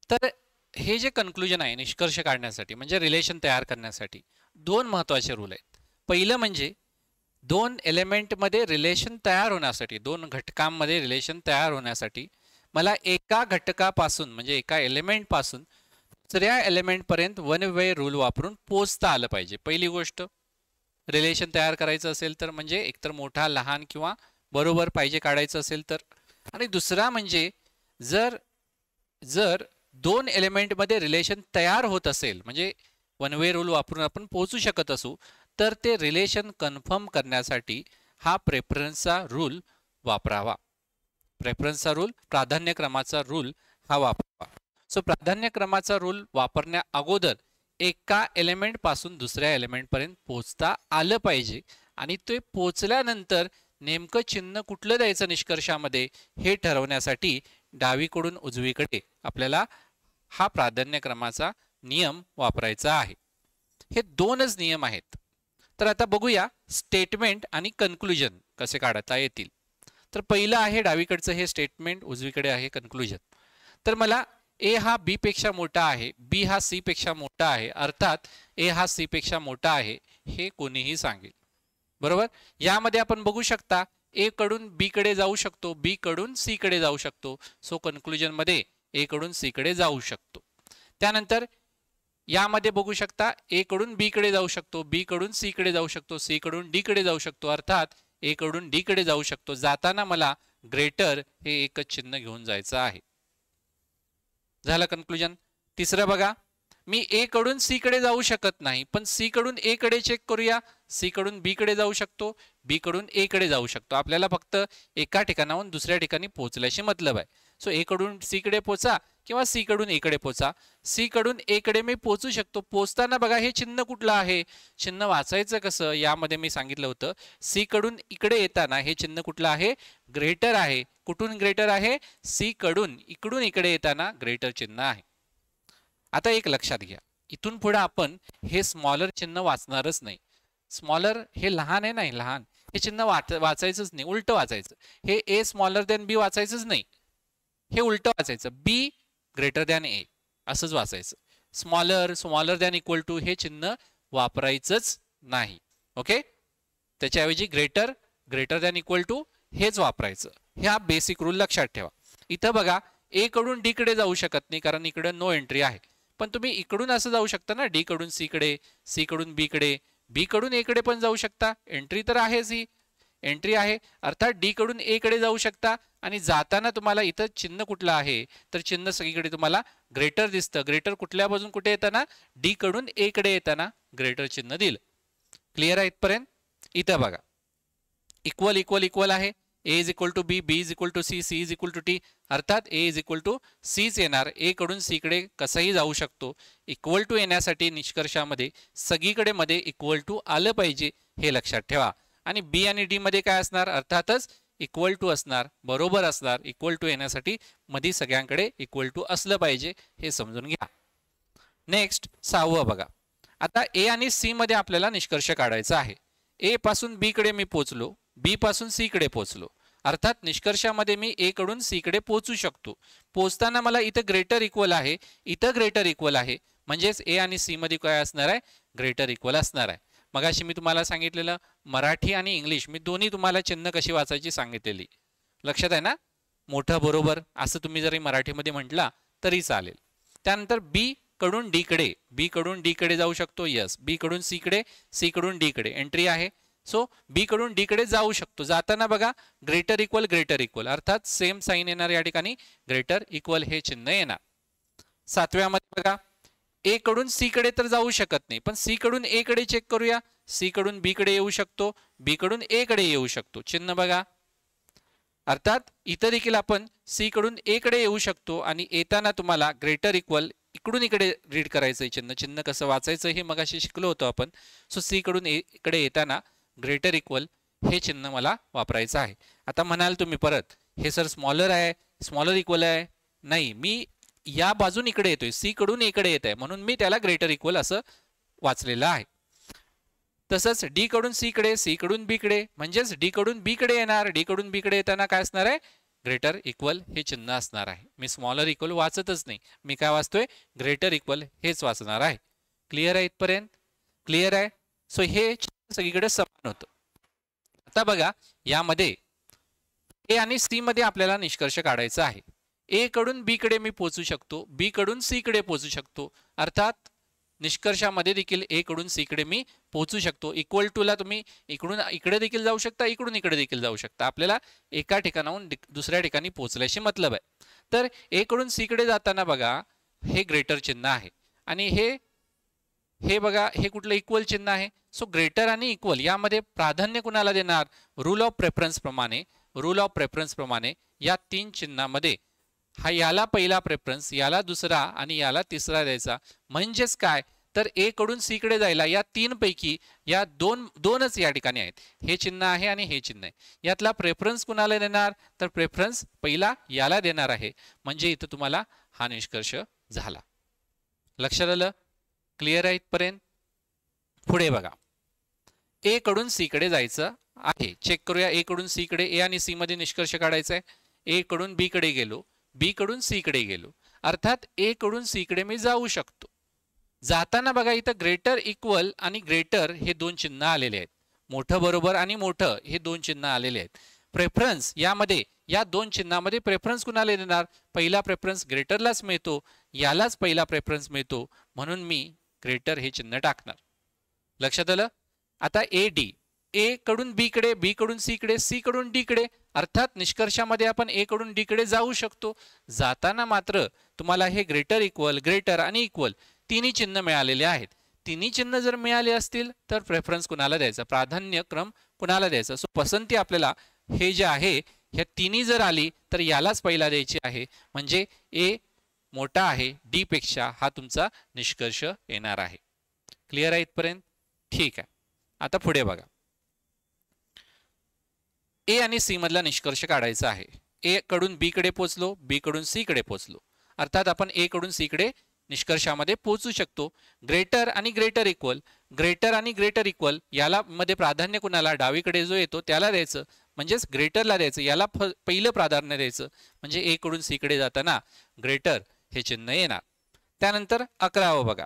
तर हे जे कन्क्लुजन आहे निष्कर्ष काढण्यासाठी म्हणजे रिलेशन तयार करण्यासाठी दोन महत्त्वाचे रूल आहेत. पहिलं म्हणजे दोन एलिमेंटमध्ये रिलेशन तयार होण्यासाठी, दोन घटकांमध्ये रिलेशन तयार होण्यासाठी मला एका घटकापासून म्हणजे एका एलिमेंटपासून दुसऱ्या एलिमेंटपर्यंत वन वे रूल वापरून पोचता आलं पाहिजे. पहिली गोष्ट, रिलेशन तयार करायचं असेल तर म्हणजे एकतर मोठा लहान किंवा बरोबर पाहिजे काढायचं असेल तर. आणि दुसरा म्हणजे जर दोन एलिमेंटमध्ये रिलेशन तयार होत असेल म्हणजे वन वे रूल वापरून आपण पोहोचू शकत असू तर ते रिलेशन कन्फर्म करण्यासाठी हा प्रेफरन्सचा रूल वापरावा. प्रेफरन्सचा रूल, प्राधान्यक्रमाचा रूल हा वापरावा. सो प्राधान्यक्रमाचा रूल वापरण्या अगोदर एका एलिमेंट पासून दुसऱ्या एलिमेंट पर्यंत पोहोचता आलं पाहिजे. आणि ते पोहोचल्यानंतर नेमकं चिन्ह कुठलं द्यायचं निष्कर्षामध्ये हे ठरवण्यासाठी डावीकडून उजवीकडे आपल्याला हा प्राधान्यक्रमाचा नियम वापरायचा आहे. हे दोनच नियम आहेत. तर आता बघूया स्टेटमेंट आणि कन्क्लुजन कसे काढता येतील. तर पहिलं आहे डावीकडचं हे स्टेटमेंट, उजवीकडे आहे कन्क्लुजन. तर मला ए हा बी पेक्षा मोठा आहे, बी हा सी पेक्षा मोठा आहे, अर्थात ए हा सी पेक्षा मोठा आहे हे कोणीही सांगेल. बरोबर? यामध्ये आपण बघू शकता ए कडून बी कडे जाऊ शकतो, बी कडून सी कडे जाऊ शकतो. सो कन्क्लुजन मध्ये ए कडून सी कडे जाऊ शकतो. त्यानंतर यामध्ये बघू शकता ए कडून बी कडे जाऊ शकतो, बी कडून सी कडे जाऊ शकतो, सी कडून डी कडे जाऊ शकतो, अर्थात ए कडून डी कडे जाऊ शकतो. जाताना मला ग्रेटर हे एकच चिन्ह घेऊन जायचं आहे. झालं कन्क्लुजन. तिसरं बघा, मी ए कडून सी कडे जाऊ शकत नाही पण सी कडून ए कडे चेक करूया. सी कडून बी कडे जाऊ शकतो, बी कडून ए कडे जाऊ शकतो. आपल्याला फक्त एका ठिकाणाहून दुसऱ्या ठिकाणी पोहोचल्याशी मतलब आहे. सो ए कडून सी कडे पोचा किंवा सी कडून ए कडे पोचा. सी कडून ए कडे मी पोचू शकतो. पोचताना बघा हे चिन्ह कुठलं आहे, चिन्ह वाचायचं कसं यामध्ये मी सांगितलं होतं. सी कडून इकडे येताना हे चिन्ह कुठलं आहे, ग्रेटर आहे. कुठून ग्रेटर आहे, सी कडून इकडून इकडे येताना ग्रेटर चिन्ह आहे. आता एक लक्षात घ्या, इथून पुढे आपण हे स्मॉलर चिन्ह वाचणारच नाही. स्मॉलर हे लहान आहे नाही, लहान हे चिन्ह वाचायचंच नाही, उलट वाचायचं. हे ए स्मॉलर दॅन बी वाचायचंच नाही, हे उलट वाचायचं. बी ग्रेटर दॅन ए असंच वाचायचं. स्मॉलर दॅन इक्वल टू हे चिन्ह वापरायचंच नाही. ओके, त्याच्याऐवजी ग्रेटर दॅन इक्वल टू हेच वापरायचं. हा बेसिक रूल लक्षात ठेवा. इथं बघा ए कडून डी कडे जाऊ शकत नाही कारण इकडे नो एंट्री आहे. पण तुम्ही इकडून असं जाऊ शकता ना, डी कडून सी कडे, सी कडून बी कडे, बी कडून ए कडे पण जाऊ शकता. एंट्री तर आहेच, ही एंट्री आहे. अर्थात डी कडून ए कडे जाऊ शकता. आणि जाताना तुम्हाला इथं चिन्ह कुठलं आहे तर चिन्ह सगळीकडे तुम्हाला ग्रेटर दिसतं. ग्रेटर कुठल्या बाजून कुठे येताना, डी कडून ए कडे येताना ग्रेटर चिन्ह दिलं. क्लिअर आहे इथपर्यंत? इथं बघा इक्वल इक्वल इक्वल आहे, a is equal to B, b is equal to c, c is equal to t, अर्थात ए इज इक्वल टू सीच येणार. ए कडून सी कडे कसंही जाऊ शकतो. इक्वल टू येण्यासाठी निष्कर्षामध्ये सगळीकडे मध्ये इक्वल टू आलं पाहिजे हे लक्षात ठेवा. आणि बी आणि डी मध्ये काय असणार, अर्थातच इक्वल टू असणार, बरोबर असणार. इक्वल टू येण्यासाठी मध्ये सगळ्यांकडे इक्वल टू असलं पाहिजे हे समजून घ्या. नेक्स्ट 6वं बघा. आता ए आणि सी मध्ये आपल्याला निष्कर्ष काढायचा आहे. ए पासून बी कडे मी पोहोचलो, बी पासून सी कडे पोहोचलो, अर्थात निष्कर्षामध्ये मी ए कडून सी कडे पोहोचू शकतो. पोहोचताना मला इथं ग्रेटर इक्वल आहे, इथं ग्रेटर इक्वल आहे, म्हणजेच ए आणि सी मध्ये काय असणार आहे, ग्रेटर इक्वल असणार आहे. मगाशी मी तुम्हाला सांगितलेलं मराठी आणि इंग्लिश मी दोन्ही तुम्हाला चिन्ह कशी वाचायची सांगितलेली लक्षात आहे ना. मोठं बरोबर असं तुम्ही जरी मराठीमध्ये म्हटला तरी चालेल. त्यानंतर बी कडून डी कडे, बी कडून डी कडे जाऊ शकतो, यस. बी कडून सी कडे, सी कडून डी कडे एंट्री आहे. सो बी कडून डी कडे जाऊ शकतो. जाताना बघा ग्रेटर इक्वल, अर्थात सेम साईन येणार या ठिकाणी, ग्रेटर इक्वल हे चिन्ह येणार. 7व्यामध्ये बघा ए कडून सी कडे तर जाऊ शकत नाही, पण सी कडून ए कडे चेक करूया. सी कडून बी कडे येऊ शकतो, बी कडून ए कडे येऊ शकतो. चिन्ह बघा, अर्थात इथं देखील आपण सी कडून ए कडे येऊ शकतो. आणि येताना तुम्हाला ग्रेटर इक्वल इकडून इकडे रीड करायचं चिन्ह, चिन्ह कसं वाचायचं हे मगाशी शिकलो होतो आपण. सो सी कडून ए कडे येताना ग्रेटर इक्वल हे चिन्ह मला वापरायचं आहे. आता म्हणाल तुम्ही परत हे सर स्मॉलर आहे, स्मॉलर इक्वल आहे. नाही, मी या बाजून इकडे येतोय, सी कडून ए कडे येत आहे म्हणून मी त्याला ग्रेटर इक्वल असं वाचलेलं आहे. तसंच डी कडून सी कडे, सी कडून बी कडे, म्हणजेच डी कडून बी कडे येणार, डी कडून बी कडे येताना काय असणार आहे, ग्रेटर इक्वल हे चिन्ह असणार आहे. मी स्मॉलर इक्वल वाचतच नाही, मी काय वाचतोय, ग्रेटर इक्वल हेच वाचणार आहे. क्लिअर आहे इथपर्यंत? क्लिअर आहे. सो हे सगळीकडे समान होतं. आता बघा यामध्ये ए आणि सी मध्ये आपल्याला निष्कर्ष काढायचा आहे. ए कडून बी कडे मी पोहोचू शकतो, बी कडून सी कडे पोहोचू शकतो, अर्थात निष्कर्षामध्ये देखील ए कडून सी कडे मी पोहोचू शकतो. इक्वल टू ला तुम्ही इकडून इकडे देखील जाऊ शकता, इकडून इकडे देखील जाऊ शकता. आपल्याला एका ठिकाणाहून दुसऱ्या ठिकाणी पोहोचल्याशी मतलब आहे. तर ए कडून सी कडे जाताना बघा हे ग्रेटर चिन्ह आहे आणि हे बघा हे कुठलं इक्वल चिन्ह आहे. सो ग्रेटर आणि इक्वल यामध्ये प्राधान्य कुणाला देणार, रूल ऑफ प्रेफरन्स प्रमाणे या 3 चिन्हामध्ये हा याला पहिला प्रेफरन्स, याला दुसरा आणि याला तिसरा द्यायचा. म्हणजेच काय तर ए कडून सी कडे जायला या 3 पैकी या दोनच या ठिकाणी आहेत. हे चिन्ह आहे आणि हे चिन्ह आहे. यातला प्रेफरन्स कुणाला देणार तर प्रेफरन्स पहिला याला देणार आहे. म्हणजे इथं तुम्हाला हा निष्कर्ष झाला. लक्षात आलं? क्लिअर आहे इथपर्यंत? पुढे बघा ए कडून सी कडे जायचं आहे. चेक करूया ए कडून सी कडे, ए आणि सी मध्ये निष्कर्ष काढायचा आहे. ए कडून बी कडे गेलो, बी कडून सी कडे गेलो, अर्थात ए कडून सी कडे मी जाऊ शकतो. जाताना बघा इथं ग्रेटर इक्वल आणि ग्रेटर हे 2 चिन्ह आलेले आहेत. मोठं बरोबर आणि मोठं हे 2 चिन्ह आलेले आहेत. प्रेफरन्स यामध्ये या 2 चिन्हामध्ये प्रेफरन्स कुणाला देणार, पहिला प्रेफरन्स ग्रेटरलाच मिळतो, यालाच पहिला प्रेफरन्स मिळतो म्हणून मी ग्रेटर हे चिन्ह टाकणार. लक्षात आलं? आता ए डी, ए कडून बी कडे, बी कडून सी कडे, सी कडून डी कडे, अर्थात निष्कर्षामध्ये आपण ए कडून डी कडे जाऊ शकतो. जाताना मात्र तुम्हाला हे ग्रेटर इक्वल, ग्रेटर आणि इक्वल तिन्ही चिन्ह मिळालेले आहेत. तिन्ही चिन्ह जर मिळाले असतील तर प्रेफरन्स कुणाला द्यायचा, प्राधान्यक्रम कुणाला द्यायचा. सो पसंती आपल्याला हे जे आहे ह्या तिन्ही जर आली तर यालाच पहिला द्यायची आहे. म्हणजे ए मोठा आहे डी पेक्षा हा तुमचा निष्कर्ष येणार आहे. क्लिअर आहे इथपर्यंत? ठीक आहे. आता पुढे बघा ए आणि सी मधला निष्कर्ष काढायचा आहे. ए कडून बी कडे पोहोचलो, बी कडून सी कडे पोहोचलो, अर्थात आपण ए कडून सी कडे निष्कर्षामध्ये पोहोचू शकतो. ग्रेटर आणि ग्रेटर इक्वल याला मध्ये प्राधान्य कुणाला, डावीकडे जो येतो त्याला द्यायचं, म्हणजेच ग्रेटरला द्यायचं, याला पहिलं प्राधान्य द्यायचं. म्हणजे ए कडून सी कडे जाताना ग्रेटर हे चिन्ह येणार. त्यानंतर 11वं बघा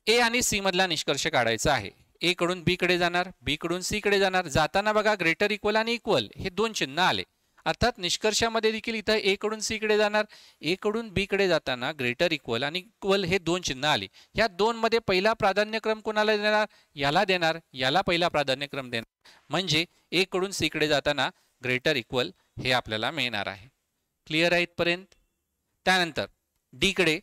ए आणि सी मधला निष्कर्ष काढायचा आहे. ए कडून बी कडे जाणार, बी कडून सी कडे जाणार. जाताना बघा ग्रेटर इक्वल आणि इक्वल हे 2 चिन्ह आले, अर्थात निष्कर्षामध्ये देखील इथं ए कडून सी कडे जाणार, ए कडून बी कडे जाताना ग्रेटर इक्वल आणि इक्वल हे 2 चिन्ह आले. या 2 मध्ये पहिला प्राधान्यक्रम कोणाला देणार, याला देणार, याला पहिला प्राधान्यक्रम देणार. म्हणजे ए कडून सी कडे जाताना ग्रेटर इक्वल हे आपल्याला मिळणार आहे. क्लिअर आहे इथपर्यंत? त्यानंतर डी कडे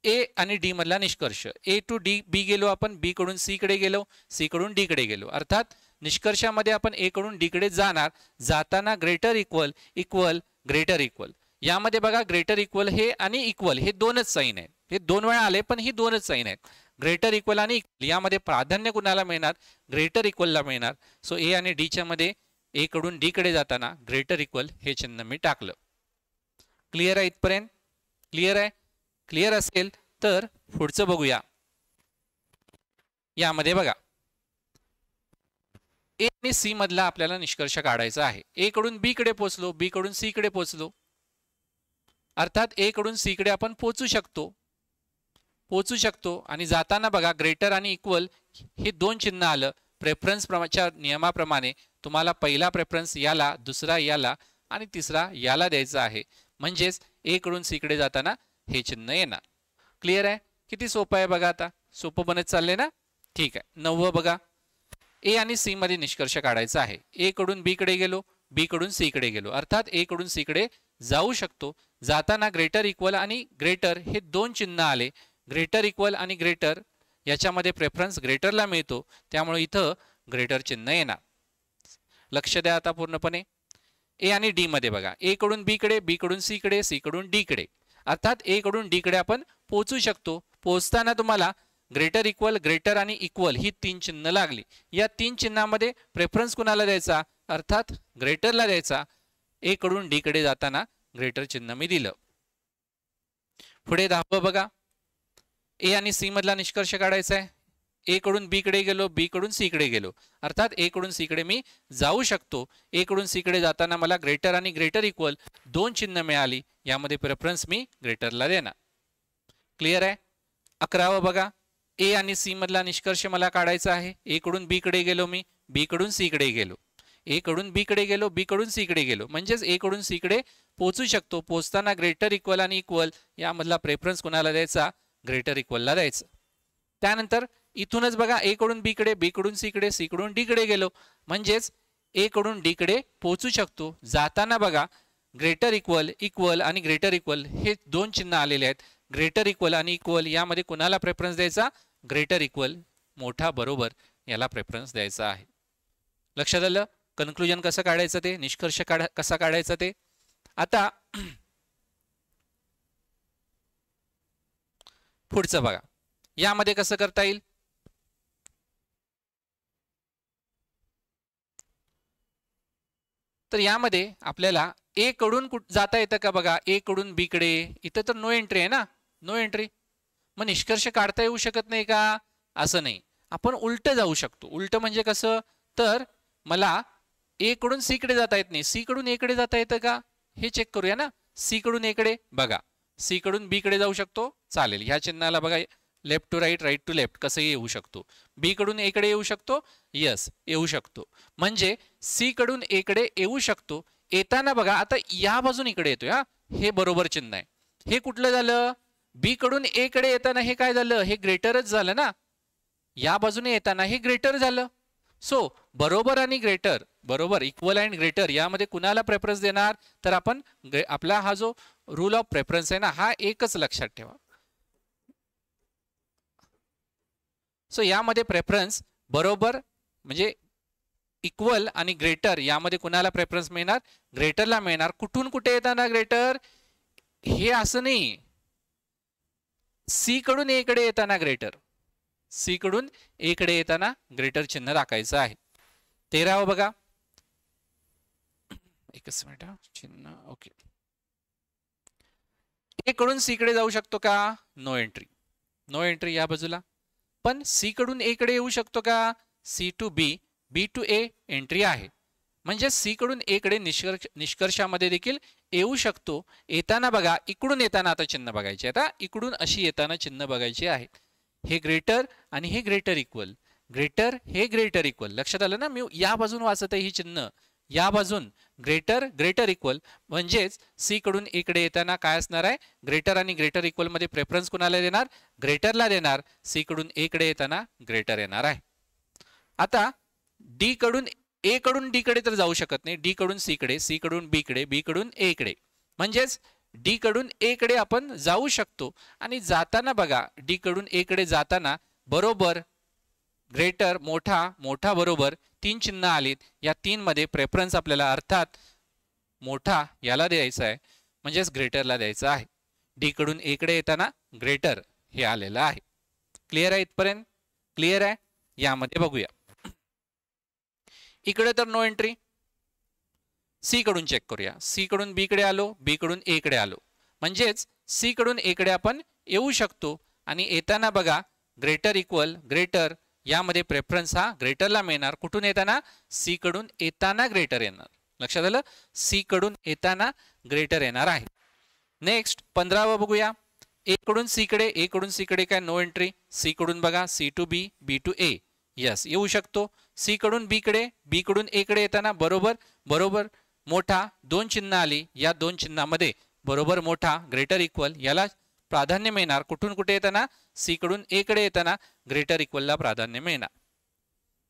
ए आणि डी मधला निष्कर्ष. ए टू डी बी गेलो आपण, बी कडून सी कडे गेलो, सी कडून डी कडे गेलो. अर्थात निष्कर्षामध्ये आपण ए कडून डी कडे जाणार, जाताना greater equal equal greater equal. यामध्ये बघा ग्रेटर इक्वल हे आणि इक्वल हे दोनच साईन आहेत. हे दोन वेळा आले पण ही दोनच साईन आहेत. ग्रेटर इक्वल आणि इक्वल यामध्ये प्राधान्य कुणाला मिळणार? ग्रेटर इक्वलला मिळणार. सो ए आणि डी च्या मध्ये ए कडून डी कडे जाताना ग्रेटर इक्वल हे चिन्ह मी टाकलं. क्लिअर आहे इथपर्यंत? क्लिअर आहे? क्लिअर असेल तर पुढचं बघूया. यामध्ये बघा ए आणि सी मधला आपल्याला निष्कर्ष काढायचा आहे. ए कडून बी कडे पोहोचलो, बी कडून सी कडे पोहोचलो. अर्थात ए कडून सी कडे आपण पोहोचू शकतो आणि जाताना बघा ग्रेटर आणि इक्वल हे दोन चिन्ह आलं. प्रेफरन्सच्या नियमाप्रमाणे तुम्हाला पहिला प्रेफरन्स याला, दुसरा याला आणि तिसरा याला द्यायचा आहे. म्हणजेच ए कडून सी कडे जाताना हे चिन्ह येणार. क्लिअर आहे? किती सोपं आहे बघा. आता सोपं बनत चालले ना? ठीक आहे. 9 बघा, ए आणि सी मध्ये निष्कर्ष काढायचा आहे. ए कडून बी कडे गेलो, बी कडून सी कडे गेलो. अर्थात ए कडून सी कडे जाऊ शकतो. जाताना ग्रेटर इक्वल आणि ग्रेटर हे दोन चिन्ह आले. ग्रेटर इक्वल आणि ग्रेटर याच्यामध्ये प्रेफरन्स ग्रेटरला मिळतो, त्यामुळे इथं ग्रेटर चिन्ह येणार. लक्ष द्या आता पूर्णपणे. ए आणि डी मध्ये बघा, ए कडून बी कडे, बी कडून सी कडे, सी कडून डी कडे. अर्थात ए कडून डी कडे आपण पोहोचू शकतो. पोहोचताना तुम्हाला ग्रेटर इक्वल, ग्रेटर आणि इक्वल ही तीन चिन्ह लागली. या तीन चिन्हामध्ये प्रेफरन्स कुणाला द्यायचा? अर्थात ग्रेटरला द्यायचा. ए कडून डी कडे जाताना ग्रेटर चिन्ह मी दिलं. पुढे 10 बघा, ए आणि सी मधला निष्कर्ष काढायचा आहे. ए कडून बी कडे गेलो, बी कडून सी कडे गेलो. अर्थात ए कडून सी कडे मी जाऊ शकतो. ए कडून सी कडे जाताना मला ग्रेटर आणि ग्रेटर इक्वल दोन चिन्ह मिळाली. यामध्ये प्रेफरन्स मी ग्रेटरला देणार. क्लिअर आहे? 11 बघा, ए आणि सी मधला निष्कर्ष मला काढायचा आहे. ए कडून बी कडे गेलो मी, बी कडून सी कडे गेलो. ए कडून बी कडे गेलो, बी कडून सी कडे गेलो. म्हणजेच ए कडून सी कडे पोहोचू शकतो. पोहोचताना ग्रेटर इक्वल आणि इक्वल यामधला प्रेफरन्स कुणाला द्यायचा? ग्रेटर इक्वलला द्यायचं. त्यानंतर इथूनच बघा, ए कडून बी कडे, बी कडून सी कडे, सी कडून डी कडे गेलो. म्हणजेच ए कडून डी कडे पोहोचू शकतो. जाताना बघा ग्रेटर इक्वल, इक्वल आणि ग्रेटर इक्वल हे दोन चिन्ह आलेले आहेत. ग्रेटर इक्वल आणि इक्वल यामध्ये कुणाला प्रेफरन्स द्यायचा? ग्रेटर इक्वल मोठा बरोबर याला प्रेफरन्स द्यायचा आहे. लक्षात आलं? कन्क्लुजन कसं काढायचं ते, निष्कर्ष कसा काढायचा ते. आता पुढचं बघा, यामध्ये कसं करता येईल? तर यामध्ये आपल्याला ए कडून जाता येतं का बघा. ए कडून बी कडे, इथं तर नो एंट्री आहे ना, नो एंट्री. मग निष्कर्ष काढता येऊ शकत नाही का? असं नाही, आपण उलट जाऊ शकतो. उलट म्हणजे कसं? तर मला ए कडून सी कडे जाता येत नाही, सी कडून ए कडे जाता येतं का हे चेक करूया ना. सी कडून ए कडे बघा, सी कडून बी कडे जाऊ शकतो, चालेल. ह्या चिन्हाला बघा left to right, right to left कसंही येऊ शकतो. बी कडून ए कडे येऊ शकतो, यस येऊ शकतो. म्हणजे सी कडून ए कडे येऊ शकतो. येताना बघा आता या बाजून इकडे येतोय, हा हे बरोबर चिन्ह आहे. हे कुठलं झालं? बी कडून ए कडे येताना हे काय झालं? हे ग्रेटरच झालं ना. या बाजूने येताना हे ग्रेटर झालं. सो बरोबर आणि ग्रेटर, बरोबर इक्वल अँड ग्रेटर यामध्ये कुणाला प्रेफरन्स देणार? तर आपण आपला हा जो रूल ऑफ प्रेफरन्स आहे ना, हा एकच लक्षात ठेवा. सो यामध्ये प्रेफरन्स बरोबर म्हणजे इक्वल आणि ग्रेटर यामध्ये कुणाला प्रेफरन्स मिळणार? ग्रेटरला मिळणार. कुठून कुठे येताना ग्रेटर? हे असं नाही, सी कडून ए कडे येताना ग्रेटर, सी कडून ए कडे येताना ग्रेटर चिन्ह राखायचं आहे. 13 बघा, एकच मिनिट चिन्ह ओके. ए कडून सी कडे जाऊ शकतो का? नो एंट्री, नो एंट्री या बाजूला. पण सी कडून ए कडे येऊ शकतो का? C to B, B to A entry आहे. म्हणजे सी कडून ए कडे निष्कर्षामध्ये देखील येऊ शकतो. येताना बघा इकडून येताना आता चिन्ह बघायचे. आता इकडून अशी येताना चिन्ह बघायचे आहे. हे ग्रेटर आणि हे ग्रेटर इक्वल, ग्रेटर हे ग्रेटर इक्वल. लक्षात आलं ना? मी या बाजून वाचत आहे ही चिन्ह, या बाजून ग्रेटर ग्रेटर इक्वल. म्हणजेच सी कडून ए कडे येताना काय असणार आहे? ग्रेटर आणि ग्रेटर इक्वल मध्ये प्रेफरन्स कुणाला देणार? ग्रेटरला देणार. सी कडून ए कडे येताना ग्रेटर येणार आहे. आता डी कडून ए कडून डी कडे तर जाऊ शकत नाही. डी कडून सी कडे, सी कडून बी कडे, बी कडून ए कडे. म्हणजेच डी कडून ए कडे आपण जाऊ शकतो आणि जाताना बघा डी कडून ए कडे जाताना बरोबर ग्रेटर मोठा मोठा बरोबर 3 चिन्ह आलीत. या 3 मध्ये प्रेफरन्स आपल्याला अर्थात मोठा याला द्यायचा आहे म्हणजेच ग्रेटरला द्यायचा आहे. डी कडून ए कडे येताना ग्रेटर हे आलेलं आहे. क्लिअर आहे इथपर्यंत? क्लिअर आहे. यामध्ये बघूया इकडे तर नो एंट्री. सी कडून चेक करूया. सी कडून बी कडे आलो, बी कडून ए कडे आलो म्हणजेच सी कडून ए कडे आपण येऊ शकतो आणि येताना बघा ग्रेटर इक्वल ग्रेटर यामध्ये प्रेफरन्स हा ग्रेटरला मिळणार. कुठून येताना? सी कडून येताना ग्रेटर येणार. लक्षात आलं? सी कडून येताना ग्रेटर येणार आहे. नेक्स्ट 15वा बघूया. ए कडून सी कडे, ए कडून सी कडे काय नो एंट्री. सी कडून बघा C to B, B to A yes येऊ शकतो. सी कडून बी कडे, बी कडून ए कडे येताना बरोबर बरोबर मोठा 2 चिन्ह आली. या 2 चिन्हामध्ये बरोबर मोठा ग्रेटर इक्वल याला प्राधान्य मिळणार. कुठून कुठे येताना? सी कडून ए कडे येताना ग्रेटर इक्वलला प्राधान्य मिळणार.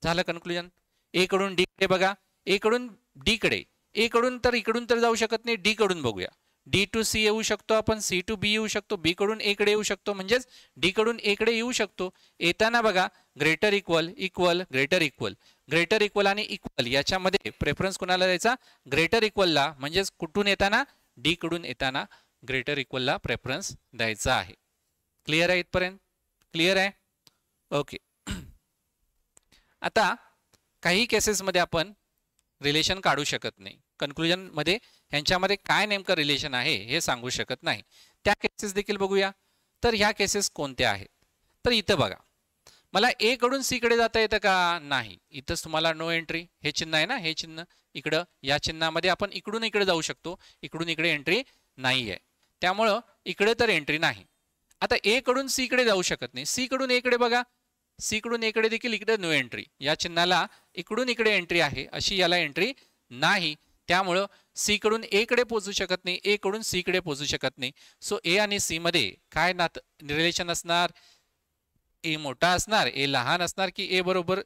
झालं कन्क्लुजन. ए कडून डी कडे बघा, ए कडून डी कडे, ए कडून तर इकडून तर जाऊ शकत नाही. डी कडून बघूया. डी टू सी येऊ शकतो आपण, सी टू बी येऊ शकतो, बी कडून ए कडे येऊ शकतो म्हणजेच डी कडून ए कडे येऊ शकतो. येताना बघा greater equal equal greater equal, greater equal आणि इक्वल याच्यामध्ये प्रेफरन्स कोणाला द्यायचा? ग्रेटर इक्वलला. म्हणजेच कुठून येताना? डी कडून येताना ग्रेटर इक्वलला प्रेफरन्स द्यायचा आहे. क्लिअर आहे इथपर्यंत? क्लिअर आहे. ओके. आता काही केसेसमध्ये आपण रिलेशन काढू शकत नाही. कन्क्लुजन मध्ये ह्यांच्यामध्ये काय नेमकं रिलेशन आहे हे सांगू शकत नाही. त्या केसेस देखील बघूया. तर ह्या केसेस कोणत्या आहेत? तर इथं बघा मला ए कडून सी कडे जाता येतं का? नाही. इथंच तुम्हाला नो एंट्री हे चिन्ह आहे ना, हे चिन्ह इकडं या चिन्हामध्ये आपण इकडून इकडे जाऊ शकतो, इकडून इकडे एंट्री नाही आहे. त्यामुळं इकडे तर एंट्री नाही. आता ए कडून सी कडे जाऊ शकत नाही. सी कडून ए कडे बघा, सी कडून ए कडे देखील इकडे नो एंट्री. या चिन्हाला इकडून इकडे एंट्री आहे, अशी याला एंट्री नाही. त्यामुळं सी कडून ए कडे पोहोचू शकत नाही, ए कडून सी कडे पोहोचू शकत नाही. सो ए आणि सी मध्ये काय रिलेशन असणार? ए मोठा असणार, ए लहान असणार की ए बरोबर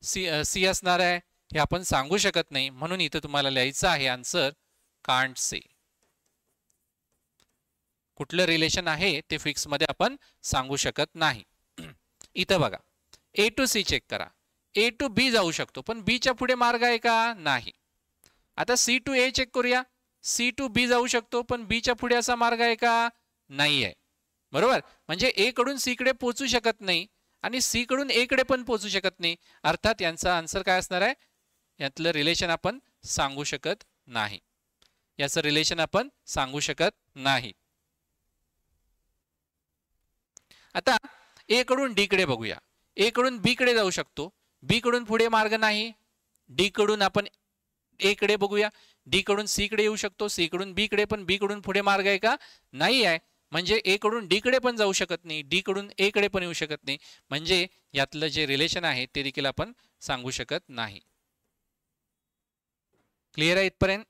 सी असणार आहे हे आपण सांगू शकत नाही. म्हणून इथं तुम्हाला लिहायचं आहे आन्सर कांट से. कुठलं रिलेशन आहे ते फिक्स मध्ये आपण सांगू शकत नाही. इथं बघा ए टू सी चेक करा. ए टू बी जाऊ शकतो पण बी च्या पुढे मार्ग आहे का? नाही. आता सी टू ए चेक करूया. सी टू बी जाऊ शकतो पण बी च्या पुढे असा मार्ग आहे का? नाही आहे. बरोबर. म्हणजे ए कडून सी कडे पोहोचू शकत नाही आणि सी कडून ए कडे पण पोहोचू शकत नाही. अर्थात यांचा आन्सर काय असणार आहे? यातलं रिलेशन आपण सांगू शकत नाही. याचं रिलेशन आपण सांगू शकत नाही. आता ए कडून डी कडे बघूया. ए कडून बी कडे जाऊ शकतो, बी कडून पुढे मार्ग नाही. डी कडून आपण ए कडे बघूया. डी कडून सी कडे येऊ शकतो, सी कडून बी कडे, पण बी कडून पुढे मार्ग आहे का? नाही आहे. म्हणजे ए कडून डी कडे पण जाऊ शकत नाही, डी कडून ए कडे पण येऊ शकत नाही. म्हणजे यातलं जे रिलेशन आहे ते देखील आपण सांगू शकत नाही. क्लिअर आहे इथपर्यंत?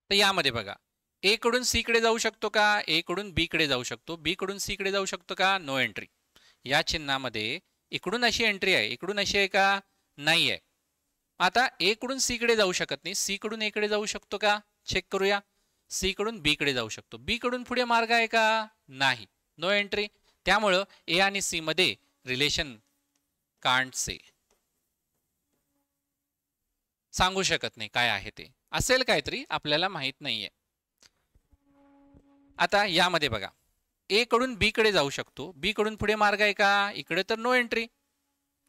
तर यामध्ये बघा ए कडून सी कडे जाऊ शकतो का? ए कडून बी कडे जाऊ शकतो, बी कडून सी कडे जाऊ शकतो का? No entry. या चिन्हामध्ये इकडून अशी एंट्री आहे, इकडून अशी आहे का? नाही आहे. आता ए कडून सी कडे जाऊ शकत नाही, सी कडून ए कडे जाऊ शकतो का? चेक करूया. सी कडून बी कडे जाऊ शकतो, बी कडून पुढे मार्ग आहे का? नाही. No entry. त्यामुळं ए आणि सी मध्ये रिलेशन कांट से. सांगू शकत नाही काय आहे ते. असेल काहीतरी आपल्याला माहित नाहीये. आता यामध्ये बघा ए कडून बी कडे जाऊ शकतो, बी कडून पुढे मार्ग आहे का? इकडे तर नो एंट्री.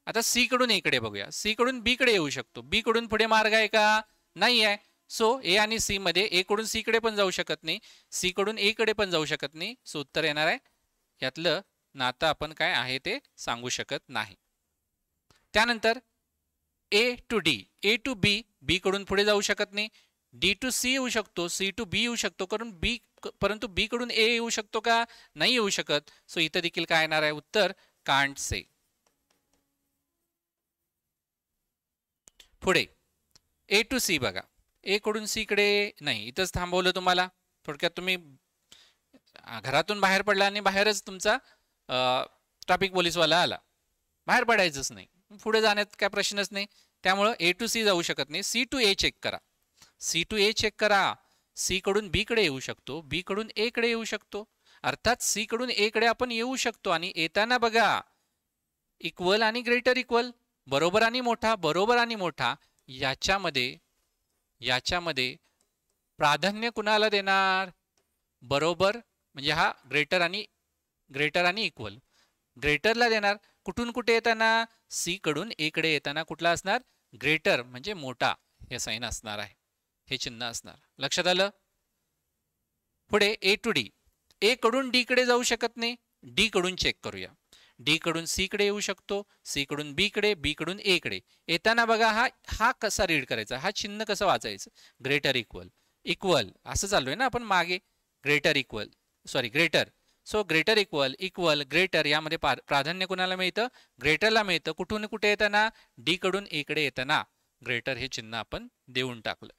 आता सी कडून ए कडे बघूया. सी कडून बी कडे येऊ शकतो, बी कडून पुढे मार्ग आहे का? नाही आहे. सो ए आणि सी मध्ये ए कडून सी कडे पण जाऊ शकत नाही, सी कडून ए कडे पण जाऊ शकत नाही. सो उत्तर येणार आहे यातलं नातं आपण काय आहे ते सांगू शकत नाही. त्यानंतर ए to D, A to be, बी कडून पुढे जाऊ शकत नाही. डी टू सी येऊ शकतो, सी टू बी येऊ शकतो, परंतु बी कडून ए येऊ शकतो का? नाही येऊ शकत. सो इथं देखील काय येणार आहे उत्तर कांट से. पुढे ए टू सी बघा. ए कडून सी कडे नाही, इथंच थांबवलं तुम्हाला. थोडक्यात तुम्ही घरातून बाहेर पडला आणि बाहेरच तुमचा ट्रॅफिक पोलीसवाला आला, बाहेर पडायचंच नाही, पुढे जाण्यात काय प्रश्नच नाही. त्यामुळं ए टू सी जाऊ शकत नाही. सी टू ए चेक करा, सी टू ए चेक करा. सी कडून बी कडे येऊ शकतो, बी कडून ए कडे येऊ शकतो, अर्थात सी कडून ए कडे आपण येऊ शकतो. आणि येताना बघा इक्वल आणि ग्रेटर इक्वल, बरोबर आणि मोठा, बरोबर आणि मोठा, याच्यामध्ये प्राधान्य कुणाला देणार? बरोबर, म्हणजे हा ग्रेटर आणि इक्वल, ग्रेटरला देणार. कुठून कुठे येताना? सी कडून ए कडे येताना कुठला असणार? ग्रेटर म्हणजे मोठा, हे साइन असणार आहे, हे चिन्ह असणार. लक्षात आलं? पुढे ए टू डी, ए कडून डी कडे जाऊ शकत नाही, डी कडून चेक करूया. डी कडून सी कडे येऊ शकतो, सी कडून बी कडे, बी कडून ए कडे. येताना बघा हा कसा रीड करायचा, हा चिन्ह कसं वाचायचं? ग्रेटर इक्वल, इक्वल असं चालू आहे ना आपण मागे, greater equal, sorry greater. So greater equal, equal, greater, यामध्ये प्राधान्य कुणाला मिळतं? ग्रेटरला मिळतं. कुठून कुठे येताना? डी कडून ए कडे येताना ग्रेटर हे चिन्ह आपण देऊन टाकलं.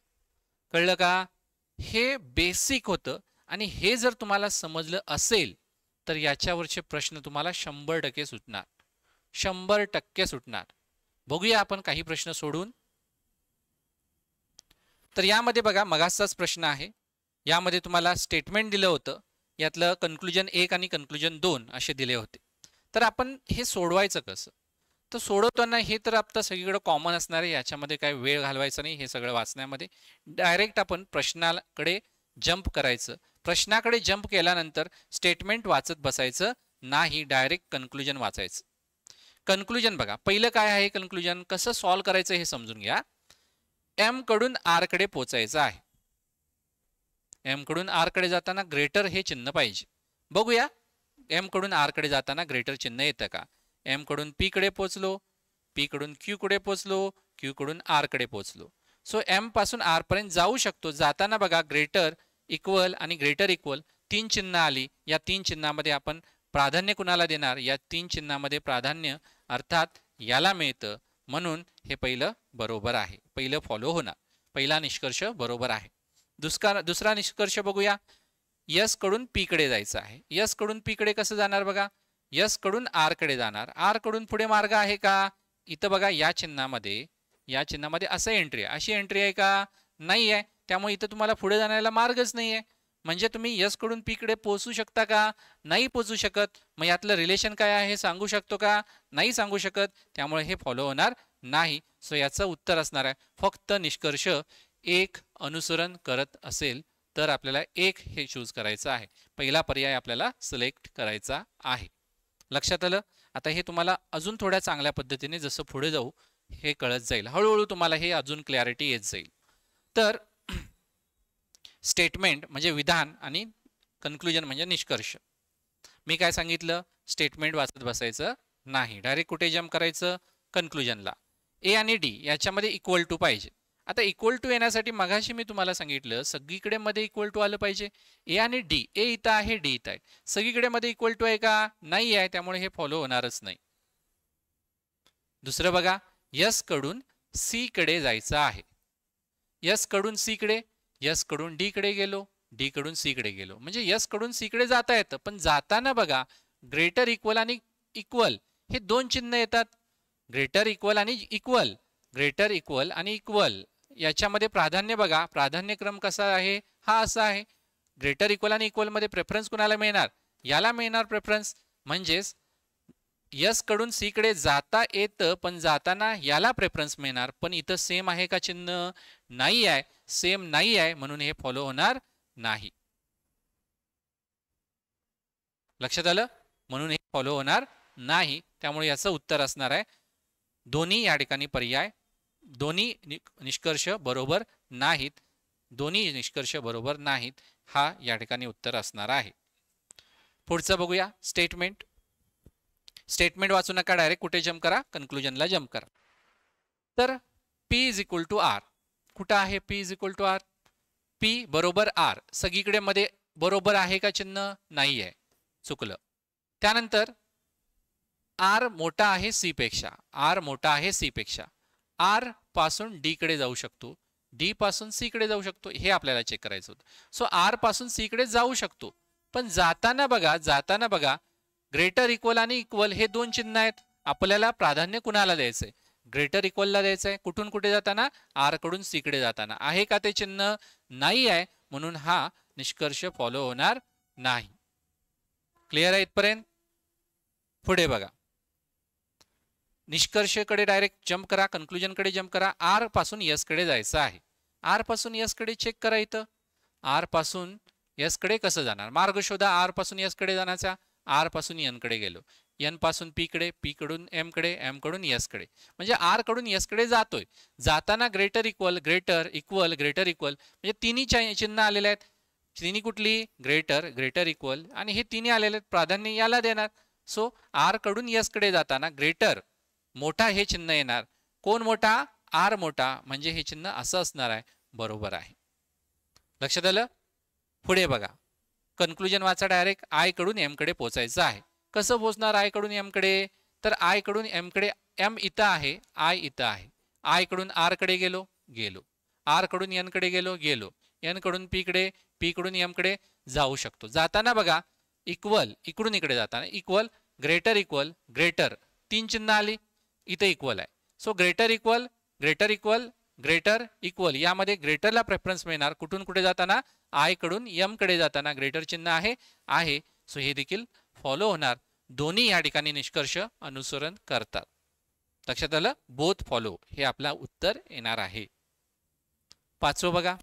कळलं का? हे बेसिक होतं. आणि हे जर तुम्हाला समजलं असेल तर याच्यावरचे प्रश्न तुम्हाला 100% सुटणार, 100% सुटणार. बघूया आपण काही प्रश्न सोडून. तर यामध्ये बघा मगाचाच प्रश्न आहे, यामध्ये तुम्हाला स्टेटमेंट दिलं होतं, यातलं कन्क्लुजन 1 आणि कन्क्लुजन 2 असे दिले होते. तर आपण हे सोडवायचं कसं? तर सोडवताना हे तर आता सगळीकडे कॉमन असणार आहे, याच्यामध्ये काय वेळ घालवायचा नाही. हे सगळं वाचण्यामध्ये डायरेक्ट आपण प्रश्नाकडे जंप करायचं. प्रश्नाकडे जंप केल्यानंतर स्टेटमेंट वाचत बसायचं नाही, डायरेक्ट कन्क्लुजन वाचायचं. कन्क्लुजन बघा, पहिलं काय आहे कन्क्लुजन, कसं सॉल्व्ह करायचं हे समजून घ्या. एम कडून आर कडे पोचायचं आहे. एम कडून आर कडे जाताना ग्रेटर हे चिन्ह पाहिजे. बघूया एम कडून आर कडे जाताना ग्रेटर चिन्ह येतं का? एम कडून पी कडे पोचलो, पी कडून क्यू कडे पोचलो, क्यू कडून आर कडे पोचलो. सो एम पासून आर पर्यंत जाऊ शकतो. जाताना बघा ग्रेटर इक्वल आणि ग्रेटर इक्वल 3 चिन्ह आली. या 3 चिन्हामध्ये आपण प्राधान्य कुणाला देणार? या 3 चिन्हामध्ये प्राधान्य अर्थात याला मिळतं, म्हणून हे पहिलं बरोबर आहे, पहिलं फॉलो होणार, पहिला निष्कर्ष बरोबर आहे. दुसरा निष्कर्ष बघूया. यस कडून पी कडे जायचं आहे. यस कडून पी कडे कसं जाणार बघा? यस कडून आर कडे जाणार. आर कडून पुढे मार्ग आहे का? इथं बघा या चिन्हामध्ये असं एंट्री आहे, अशी एंट्री आहे का? नाही आहे. त्यामुळे इथं तुम्हाला पुढे जाण्याला मार्गच नाही आहे. म्हणजे तुम्ही यस कडून पी कडे पोहोचू शकता का? नाही पोहोचू शकत. मग यातलं रिलेशन काय आहे सांगू शकतो का? नाही सांगू शकत. त्यामुळे हे फॉलो होणार नाही. सो याचं उत्तर असणार आहे फक्त निष्कर्ष 1 अनुसरण करत असेल तर आपल्याला 1 हे चूज करायचं आहे. पहिला पर्याय आपल्याला सिलेक्ट करायचा आहे. लक्षात आलं? आता हे तुम्हाला अजून थोड्या चांगल्या पद्धतीने जसं पुढे जाऊ हे कळत जाईल, हळूहळू तुम्हाला हे अजून क्लॅरिटी येत जाईल. तर स्टेटमेंट म्हणजे विधान आणि कन्क्लुजन म्हणजे निष्कर्ष. मी काय सांगितलं? स्टेटमेंट वाचत बसायचं नाही, डायरेक्ट कुठे जम्प करायचं? कन्क्लुजनला. ए आणि डी याच्यामध्ये इक्वल टू पाहिजे. आता इक्वल टू येण्यासाठी मगाशी मी तुम्हाला सांगितलं सगळीकडे मध्ये इक्वल टू आलं पाहिजे. ए आणि डी, ए इथं आहे, डी इथं आहे, सगळीकडे मध्ये इक्वल टू आहे का? नाही आहे. त्यामुळे हे फॉलो होणारच नाही. दुसरं बघा, यस कडून सी कडे जायचं आहे. यस कडून सी कडे, यस कडून डी कडे गेलो, डी कडून सी कडे गेलो, म्हणजे यस कडून सी कडे जाता येतं. पण जाताना बघा ग्रेटर इक्वल आणि इक्वल हे 2 चिन्ह येतात. ग्रेटर इक्वल आणि इक्वल, ग्रेटर इक्वल आणि इक्वल याच्यामध्ये प्राधान्य बघा, प्राधान्यक्रम कसा आहे? हा असा आहे. ग्रेटर इक्वल आणि इक्वल मध्ये प्रेफरन्स कुणाला मिळणार? याला मिळणार प्रेफरन्स. म्हणजेच यस कडून सी कडे जाता येतं पण जाताना याला प्रेफरन्स मिळणार. पण इथं सेम आहे का चिन्ह? नाही आहे. सेम नाही आहे म्हणून हे फॉलो होणार नाही. लक्षात आलं? म्हणून हे फॉलो होणार नाही. त्यामुळे याचं उत्तर असणार आहे दोन्ही. या ठिकाणी पर्याय दोन्ही निष्कर्ष बरोबर नाहीत, दोन्ही निष्कर्ष बरोबर नाहीत, हा या ठिकाणी उत्तर असणार आहे. पुढचं बघूया. स्टेटमेंट. स्टेटमेंट वाचू नका, डायरेक्ट कुठे जम्प करा? कन्क्लुजनला जम्प करा. तर P is equal to R. कुठं आहे P is equal to R? P बरोबर आर. सगळीकडे मध्ये बरोबर आहे का चिन्ह? नाही आहे, चुकलं. त्यानंतर आर मोठा आहे सी पेक्षा, आर मोठा आहे सी पेक्षा. आर पासून डी कडे जाऊ शकतो, डी पासून सी कडे जाऊ शकतो, हे आपल्याला चेक करायचं होतं. सो आर पासून सी कडे जाऊ शकतो, पण जाताना बघा ग्रेटर इक्वल आणि इक्वल हे दोन चिन्ह आहेत. आपल्याला प्राधान्य कुणाला द्यायचंय? ग्रेटर इक्वलला द्यायचंय. कुठून कुठे जाताना? आर कडून सी कडे जाताना. आहे का ते चिन्ह? नाही आहे, म्हणून हा निष्कर्ष फॉलो होणार नाही. क्लिअर आहे इथपर्यंत? पुढे बघा, निष्कर्षकडे डायरेक्ट जम्प करा, कन्क्लुजनकडे जम्प करा. आर पासून यस कडे जायचं आहे. आर पासून यस कडे चेक करा. इथं आर पासून यस कडे कसं जाणार? मार्ग शोधा. आर पासून यस कडे जाण्याचा. आर पासून एन कडे गेलो, एन पासून पी कडे, पी कडून एम कडे, एम कडून यस कडे. म्हणजे आर कडून यस कडे जातोय. जाताना greater equal, greater equal, greater equal, म्हणजे तिन्ही चिन्ह आलेले आहेत. तिन्ही कुठली? ग्रेटर, ग्रेटर इक्वल, आणि हे तिन्ही आलेले आहेत. प्राधान्य याला देणार. सो आर कडून यस कडे जाताना ग्रेटर मोठा हे चिन्ह येणार. कोण मोठा? आर मोठा. म्हणजे हे चिन्ह असं असणार आहे. बरोबर आहे. लक्षात आलं? पुढे बघा, कन्क्लुजन वाचा डायरेक्ट. आय कडून एम कडे पोहोचायचं आहे. कसं पोहोचणार आय कडून एम कडे? तर आय कडून एम कडे, एम इथं आहे, आय इथं आहे. आय कडून आर कडे गेलो, आर कडून एन कडे गेलो, एन कडून पी कडे, पी कडून एम कडे जाऊ शकतो. जाताना बघा इक्वल, इकडून इकडे जाताना इक्वल, ग्रेटर, ग्रेटर, तीन चिन्ह आली. इथे इक्वल आहे. So greater equal, greater equal, greater equal, यामध्ये ग्रेटरला प्रेफरन्स मिळणार. कुठून कुठे जाताना? आय कडून एम कडे जाताना ग्रेटर चिन्ह आहे. सो हे देखील फॉलो होणार. दोन्ही या ठिकाणी निष्कर्ष अनुसरण करतात. लक्षात आलं? बोथ फॉलो हे आपला उत्तर येणार आहे. पाचवं बघा,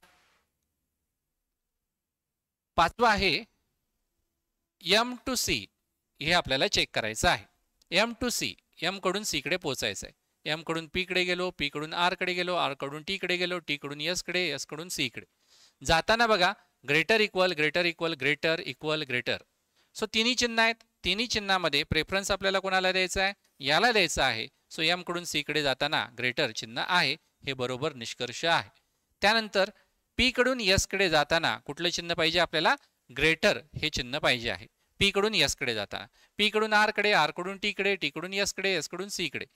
पाचवं आहे एम टू सी. हे आपल्याला चेक करायचं आहे. एम टू सी, एम कडून सी कडे पोहोचायचं आहे. एम कडून पी कडे गेलो, पी कडून आर कडे गेलो, आर कडून टी कडे गेलो, टी कडून यस कडे, यस कडून सी कडे. जाताना बघा greater equal, greater equal, greater equal, greater. So तिन्ही चिन्ह आहेत. तिन्ही चिन्हामध्ये प्रेफरन्स आपल्याला कोणाला द्यायचा आहे? याला द्यायचा आहे. सो एम कडून सी कडे जाताना ग्रेटर चिन्ह आहे. हे बरोबर निष्कर्ष आहे. त्यानंतर पी कडून यस कडे जाताना कुठलं चिन्ह पाहिजे आपल्याला? ग्रेटर हे चिन्ह पाहिजे आहे. पी कडून यस कडे जाताना, पी कडून आर कडे, आर कडून टी कडे, टी कडून यस कडे, यस कडून सी कडे.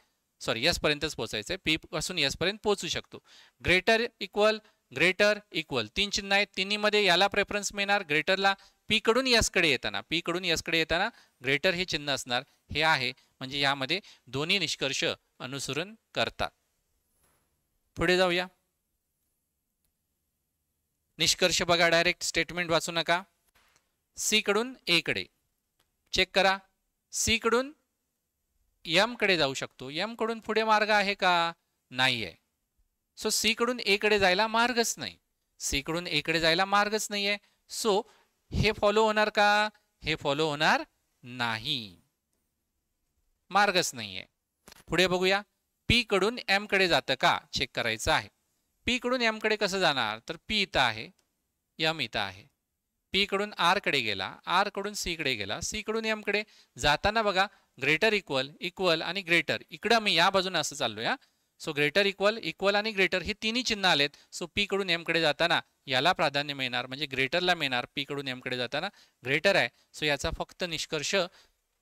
सॉरी, यस पर्यंतच पोहोचायचंय. पी पासून यस पर्यंत पोहोचू शकतो. ग्रेटर इक्वल, ग्रेटर इक्वल, तीन चिन्ह आहेत. तिन्हीमध्ये याला प्रेफरन्स मिळणार ग्रेटरला. पी कडून यस कडे येताना, पी कडून यस कडे येताना ग्रेटर हे चिन्ह असणार. हे आहे. म्हणजे यामध्ये दोन्ही निष्कर्ष अनुसरण करतात. पुढे जाऊया. निष्कर्ष बघा, डायरेक्ट स्टेटमेंट वाचू नका. सी कडून ए कडे चेक करा. सी कडून एम कडे जाऊ शकतो. एम कडून पुढे मार्ग आहे का? नाही आहे. सो सी कडून ए कडे जायला मार्गच नाही. सी कडून ए कडे जायला मार्गच नाहीये. सो हे फॉलो होणार का? हे फॉलो होणार नाही. मार्गच नाहीये. पुढे बघूया. पी कडून एम कडे जातं का? चेक करायचं आहे. पी कडून एम कडे कसं जाणार? तर पी इथं आहे, एम इथं आहे. पी कडून आर कडे गेला, आर कडून सी कडे गेला, सी कडून एम कडे जाताना बघा ग्रेटर इक्वल, इक्वल आणि ग्रेटर. इकडं मी या बाजूने असं चाललोय. सो ग्रेटर इक्वल, इक्वल आणि ग्रेटर हे तिन्ही चिन्ह आलेत. सो पी कडून एम कडे जाताना याला प्राधान्य मिळणार, म्हणजे ग्रेटरला मिळणार. पी कडून एम कडे जाताना ग्रेटर आहे. सो याचा फक्त निष्कर्ष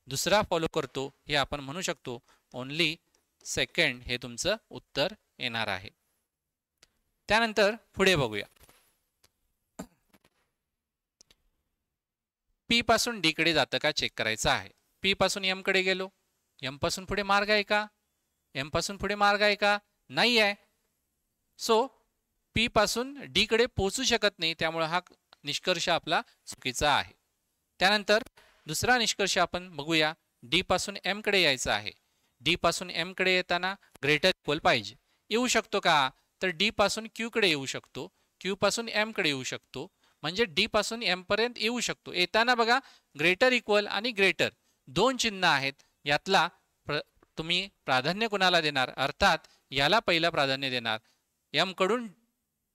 दुसरा फॉलो करतो हे आपण म्हणू शकतो. ओनली सेकंड हे तुमचं उत्तर येणार आहे. त्यानंतर पुढे बघूया. पी पासून डी कडे जातं का चेक करायचं आहे. पी पासून एम कडे गेलो, एम पासून पुढे मार्ग आहे का? एम पासून पुढे मार्ग आहे का? नाही आहे. सो पी पासून डी कडे पोहोचू शकत नाही. त्यामुळे हा निष्कर्ष आपला चुकीचा आहे. त्यानंतर दुसरा निष्कर्ष आपण बघूया. डी पासून एम कडे यायचं आहे. डी पासून एम कडे येताना ग्रेटर इक्वल पाहिजे. येऊ शकतो का? तर डी पासून क्यू कडे येऊ शकतो, क्यू पासून एम कडे येऊ शकतो. म्हणजे डी पासून एम पर्यंत येऊ शकतो. येताना बघा ग्रेटर इक्वल आणि ग्रेटर दोन चिन्ह आहेत. यातला तुम्ही प्राधान्य कोणाला देणार? अर्थात याला पहिलं प्राधान्य देणार. एम कडून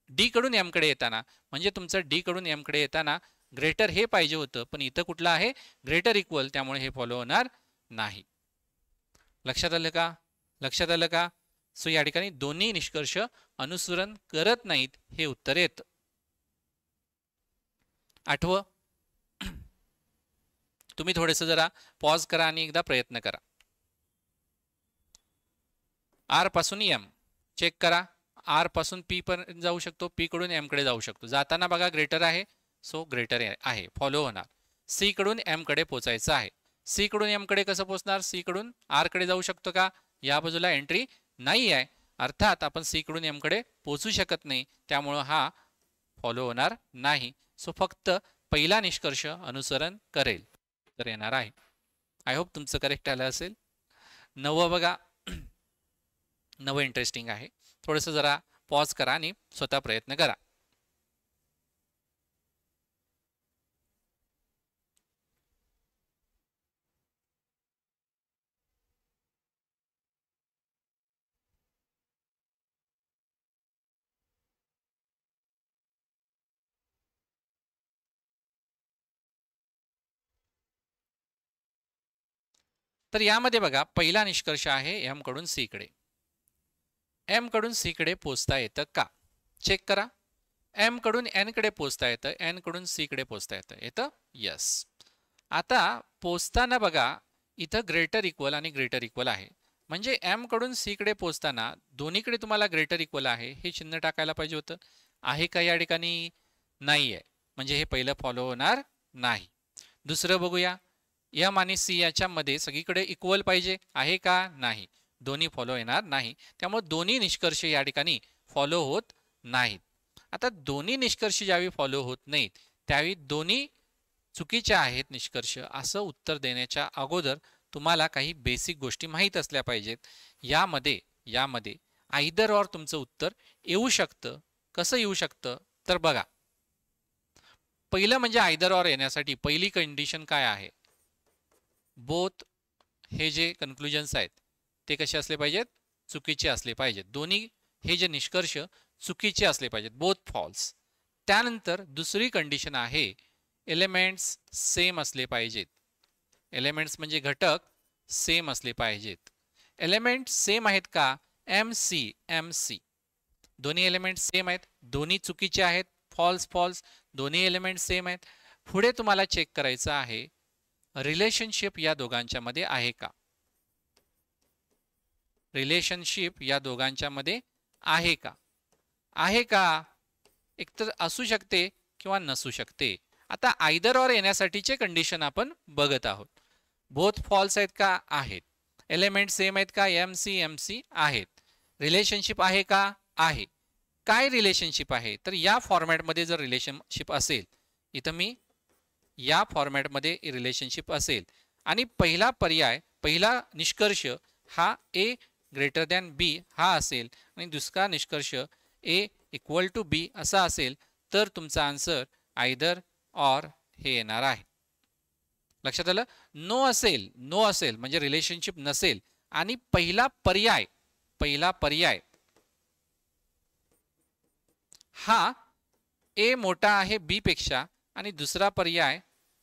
डी कडून एम कडे येताना, म्हणजे तुमचं डी कडून एम कडे येताना ग्रेटर हे पाहिजे होतं, पण इथं कुठलं आहे? Greater equal. त्यामुळे हे फॉलो होणार नाही. लक्षात आलं का? लक्षात आलं का? सो या ठिकाणी दोन्ही निष्कर्ष अनुसरण करत नाहीत हे उत्तर येतं. आठवं, तुम्ही थोडंसं जरा पॉज करा आणि एकदा प्रयत्न करा. आर पासून एम चेक करा. आर पासून पी पर्यंत जाऊ शकतो, पी कडून एम कडे जाऊ शकतो. जाताना बघा ग्रेटर आहे. सो ग्रेटर आहे, फॉलो होणार. सी कडून एम कडे पोचायचं आहे. सी कडून एम कडे कसं पोचणार? सी कडून आर कडे जाऊ शकतो का? या बाजूला एंट्री नाही आहे, अर्थात आपण सी कडून एम कडे पोचू शकत नाही, त्यामुळं हा फॉलो होणार नाही. सो फक्त पहिला निष्कर्ष अनुसरण करेल तर येणार आहे. आय होप तुमचं करेक्ट आलं असेल. 9 बघा, 9 इंटरेस्टिंग आहे. थोडंसं जरा पॉज करा आणि स्वतः प्रयत्न करा. तर यामध्ये बघा, पहिला निष्कर्ष आहे एम कडून सी कडे. एम कडून सी कडे पोचता येतं का? चेक करा. एम कडून एन कडे पोचता येतं, एन कडून सी कडे पोचता येतं. यस. आता पोचताना बघा, इथं ग्रेटर इक्वल आणि ग्रेटर इक्वल आहे, म्हणजे एम कडून सी कडे पोचताना दोन्हीकडे तुम्हाला ग्रेटर इक्वल आहे हे चिन्ह टाकायला पाहिजे होतं. आहे का या ठिकाणी? नाही आहे, म्हणजे हे पहिलं फॉलो होणार नाही. दुसरं बघूया, एम आणि सी याच्यामध्ये सगळीकडे इक्वल पाहिजे, आहे का? नाही, दोन्ही फॉलो येणार नाही. त्यामुळे दोन्ही निष्कर्ष या ठिकाणी फॉलो होत नाहीत. आता दोन्ही निष्कर्ष ज्यावेळी फॉलो होत नाहीत त्यावेळी दोन्ही चुकीचे आहेत निष्कर्ष असं उत्तर देण्याच्या अगोदर तुम्हाला काही बेसिक गोष्टी माहीत असल्या पाहिजेत. यामध्ये आयदर ऑर तुमचं उत्तर येऊ शकतं. कसं येऊ शकतं तर बघा, पहिलं म्हणजे आयदर ऑर येण्यासाठी पहिली कंडिशन काय आहे? बोथ हे जे कन्क्लुजन्स आहेत ते कसे असले पाहिजेत? चुकीचे असले पाहिजेत. दोन्ही हे जे निष्कर्ष चुकीचे असले पाहिजेत, बोथ फॉल्स. त्यानंतर दुसरी कंडिशन आहे एलिमेंट्स सेम असले पाहिजेत. एलिमेंट्स म्हणजे घटक सेम असले पाहिजेत. एलिमेंट सेम आहेत का? एम सी दोन्ही एलिमेंट सेम आहेत, दोन्ही चुकीचे आहेत, फॉल्स फॉल्स, दोन्ही एलिमेंट सेम आहेत. पुढे तुम्हाला चेक करायचं आहे रिलेशनशिप या दोघांच्या मध्ये आहे का? रिलेशनशिप या दोघांच्या मध्ये आहे का? आहे का? एकतर असू शकते किंवा नसू शकते. आता आयदर ऑर येण्यासाठीचे कंडिशन आपण बघत आहोत. बोथ फॉल्स आहेत का? आहेत. एलिमेंट सेम आहेत का? एम सी आहेत. रिलेशनशिप आहे का? आहे. काय रिलेशनशिप आहे? तर या फॉर्मॅटमध्ये जर रिलेशनशिप असेल, इथं मी या फॉर्मॅटमध्ये रिलेशनशिप असेल आणि पहिला निष्कर्ष हा ए ग्रेटर दॅन बी हा असेल आणि दुसरा निष्कर्ष ए इक्वल टू बी असा असेल, तर तुमचा आन्सर आयदर ऑर हे येणार आहे. लक्षात आलं? नो असेल म्हणजे रिलेशनशिप नसेल आणि पहिला पर्याय हा ए मोठा आहे बी पेक्षा आणि दुसरा पर्याय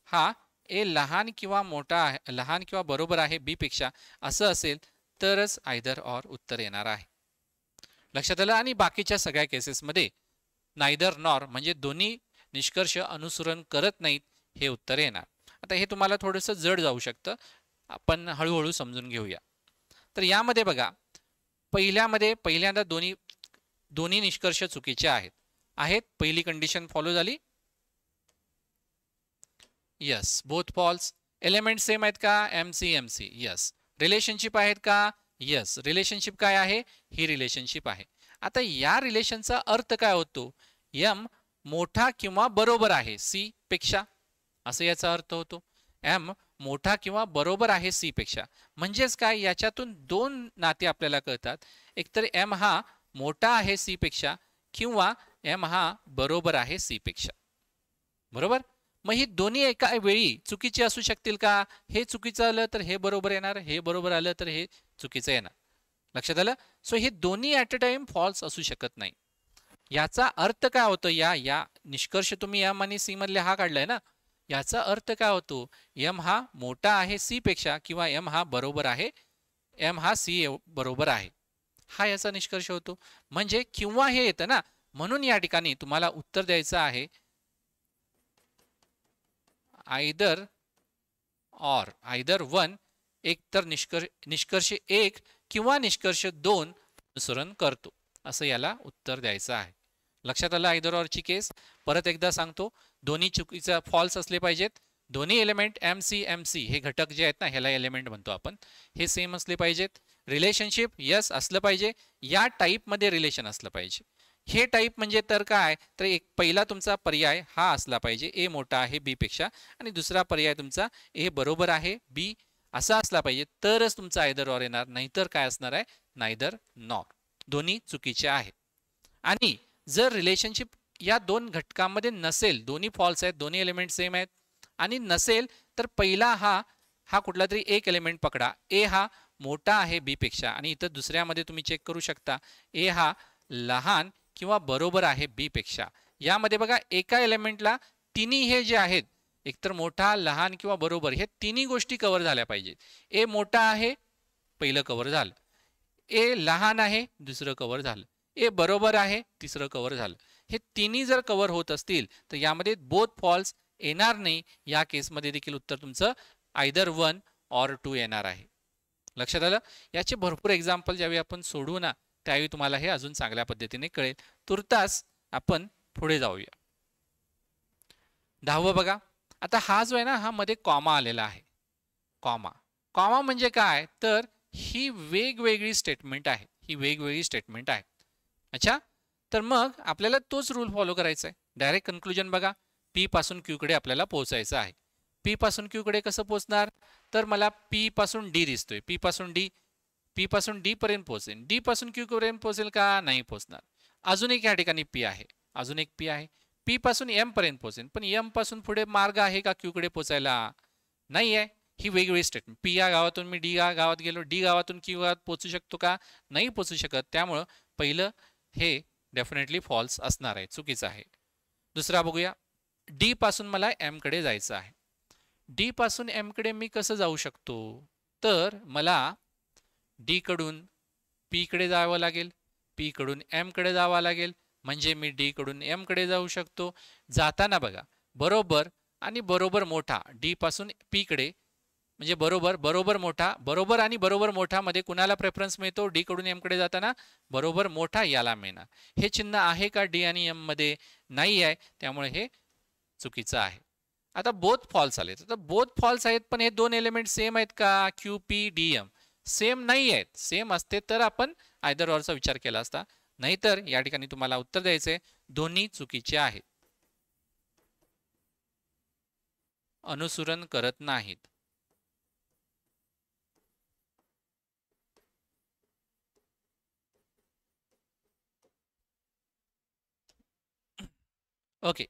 हा ए लहान किंवा बरोबर आहे बी पेक्षा असं असेल तरच आयदर ऑर उत्तर येणार आहे. लक्षात आलं? आणि बाकीच्या सगळ्या केसेसमध्ये नायदर नॉर म्हणजे दोन्ही निष्कर्ष अनुसरण करत नाहीत हे उत्तर येणार. आता हे तुम्हाला थोडंसं जड जाऊ शकतं, आपण हळूहळू समजून घेऊया. तर यामध्ये बघा, पहिल्यांदा दोन्ही निष्कर्ष चुकीचे आहेत. पहिली कंडिशन फॉलो झाली. Yes. Both false. Element same आहेत का? M C yes. रिलेशनशिप आहेत का? यस. रिलेशनशिप काय आहे? ही रिलेशनशिप आहे. आता या रिलेशनचा अर्थ काय होतो? एम मोठा किंवा बरोबर आहे सी पेक्षा, असं याचा अर्थ होतो. एम मोठा किंवा बरोबर आहे सी पेक्षा, म्हणजेच काय? याच्यातून दोन नाते आपल्याला कळतात. एकतर एम हा मोठा आहे सी पेक्षा किंवा एम हा बरोबर आहे सी पेक्षा. बरोबर? मग ही दोन्ही एका वेळी चुकीची असू शकतील का? हे चुकीचं आलं तर हे बरोबर येणार, हे बरोबर आलं तर हे चुकीचं येणार. लक्षात आलं? सो हे दोन्ही ॲट अ टाइम फॉल्स असू शकत नाही. याचा अर्थ काय होतो? या निष्कर्ष तुम्ही एम आणि सी मधले हा काढलाय ना, याचा अर्थ काय होतो? एम हा मोठा आहे सी पेक्षा किंवा एम हा सी बरोबर आहे, हा याचा निष्कर्ष होतो. म्हणजे किंवा हे येतं ना, म्हणून या ठिकाणी तुम्हाला उत्तर द्यायचं आहे आयदर वन. एक तर निष्कर्ष 1 किंवा निष्कर्ष 2 अनुसरण करतो, असं याला उत्तर द्यायचं आहे. लक्षात आलं आयदर ऑरची केस? परत एकदा सांगतो, दोन्ही चुकीचं फॉल्स असले पाहिजेत, दोन्ही एलिमेंट एम सी हे घटक जे आहेत ना, ह्याला एलिमेंट म्हणतो आपण, हे सेम असले पाहिजेत. रिलेशनशिप यस असलं पाहिजे, या टाईपमध्ये रिलेशन असलं पाहिजे. हे टाईप म्हणजे तर काय, तर एक पहिला तुमचा पर्याय हा असला पाहिजे, ए मोठा आहे बी पेक्षा, आणि दुसरा पर्याय तुमचा ए बरोबर आहे बी असा असला पाहिजे, तरच तुमचा आयदर ऑर येणार, नाहीतर काय असणार आहे, नायदर नॉर. दोन्ही चुकीचे आहेत. आणि जर रिलेशनशिप या दोन घटकांमध्ये नसेल, दोन्ही फॉल्स आहेत, दोन्ही एलिमेंट सेम आहेत, आणि नसेल तर पहिला हा कुठला तरी एक एलिमेंट पकडा, ए हा मोठा आहे बी पेक्षा, आणि इथं दुसऱ्यामध्ये तुम्ही चेक करू शकता ए हा लहान किंवा बरोबर आहे बी पेक्षा. यामध्ये बघा एका एलिमेंटला तिन्ही हे जे आहेत, एकतर मोठा, लहान किंवा बरोबर, हे तिन्ही गोष्टी कव्हर झाल्या पाहिजेत. ए मोठा आहे पहिलं कव्हर झालं, ए लहान आहे दुसरं कव्हर झालं, ए बरोबर आहे तिसरं कव्हर झालं. हे तिन्ही जर कव्हर होत असतील तर यामध्ये बोथ फॉल्स येणार नाही. या केसमध्ये देखील उत्तर तुमचं आयदर 1 ऑर 2 येणार आहे. लक्षात आलं? याचे भरपूर एक्झाम्पल ज्यावेळी आपण सोडवू ना, त्यावेळी तुम्हाला हे अजून चांगल्या पद्धतीने कळेल. तुर्तास आपण पुढे जाऊया. 10वं बघा. आता हा जो आहे ना, हा मध्ये कॉमा आलेला आहे. कॉमा म्हणजे काय, तर ही वेगवेगळी स्टेटमेंट आहे, ही वेगवेगळी स्टेटमेंट आहे. अच्छा, तर मग आपल्याला तोच रूल फॉलो करायचा आहे. डायरेक्ट कन्क्लुजन बघा, पी पासून क्यू कडे आपल्याला पोहोचायचं आहे. पी पासून क्यू कडे कसं पोहोचणार, तर मला पी पासून डी दिसतोय, पी पासून डी पर्यंत पोहोचेल, डी पासून क्यू पर्यंत पोहोचेल का, नाही पोहोचणार. अजून एक या ठिकाणी पी आहे, अजून एक पी आहे, पी पासून एम पर्यंत पोहोचेल, पण एम पासून पुढे मार्ग आहे का क्यू कडे पोहोचायला, नाही आहे. ही वेगवेगळी स्टेटमेंट. पी या गावातून मी डी या गावात गेलो, डी गावातून क्यू गावात पोहोचू शकतो का, नाही पोहोचू शकत. त्यामुळं पहिलं हे डेफिनेटली फॉल्स असणार आहे, चुकीचं आहे. दुसरा बघूया. डी पासून मला एम कडे जायचं आहे. डी पासून एम कडे मी कसं जाऊ शकतो, तर मला डी कडून पी कडे जावं लागेल, पी कडून एम कडे जावं लागेल, म्हणजे मी डी कडून एम कडे जाऊ शकतो. जाताना बघा, बरोबर आणि बरोबर मोठा, डी पासून पी कडे म्हणजे बरोबर मोठा, बरोबर आणि बरोबर मोठा मध्ये कुणाला प्रेफरन्स मिळतो, डी कडून एम कडे जाताना बरोबर मोठा याला मिळणार. हे चिन्ह आहे का डी आणि एम मध्ये, नाही आहे, त्यामुळे हे चुकीचं आहे. आता बोथ फॉल्स आले, तर बोथ फॉल्स आहेत, पण हे दोन एलिमेंट सेम आहेत का, Q P D M same नाही आहेत. सेम असते तर आपण आयदर ऑरचा विचार केला असता, नाहीतर या ठिकाणी तुम्हाला उत्तर द्यायचे दोन्ही चुकीचे आहेत, अनुसरण करत नाहीत. ओके.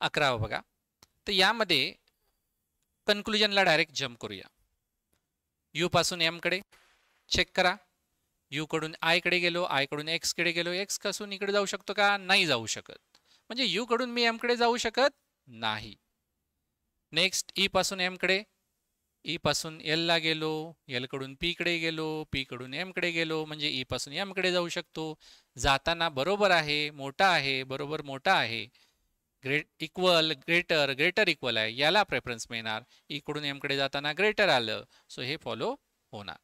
11वं बघा. तर यामध्ये कन्क्लुजनला डायरेक्ट जम्प करूया. यू पासून एम कडे चेक करा, यू कडून आय कडे गेलो, आय कडून एक्स कडे गेलो, एक्स पासून इकडे जाऊ शकतो का, नाही जाऊ शकत, म्हणजे यू कडून मी एम कडे जाऊ शकत नाही. नेक्स्ट ई पासून एम कडे, ई पासून एल ला गेलो, एल कडून पी कडे गेलो, पी कडून एम कडे गेलो, म्हणजे ई पासून एम कडे जाऊ शकतो. जाताना बरोबर आहे, मोठा आहे, बरोबर मोठा आहे, ग्रेटर इक्वल आहे, याला प्रेफरन्स मिळणार. ई कडून एम कडे जाताना ग्रेटर आलं, सो हे फॉलो होणार.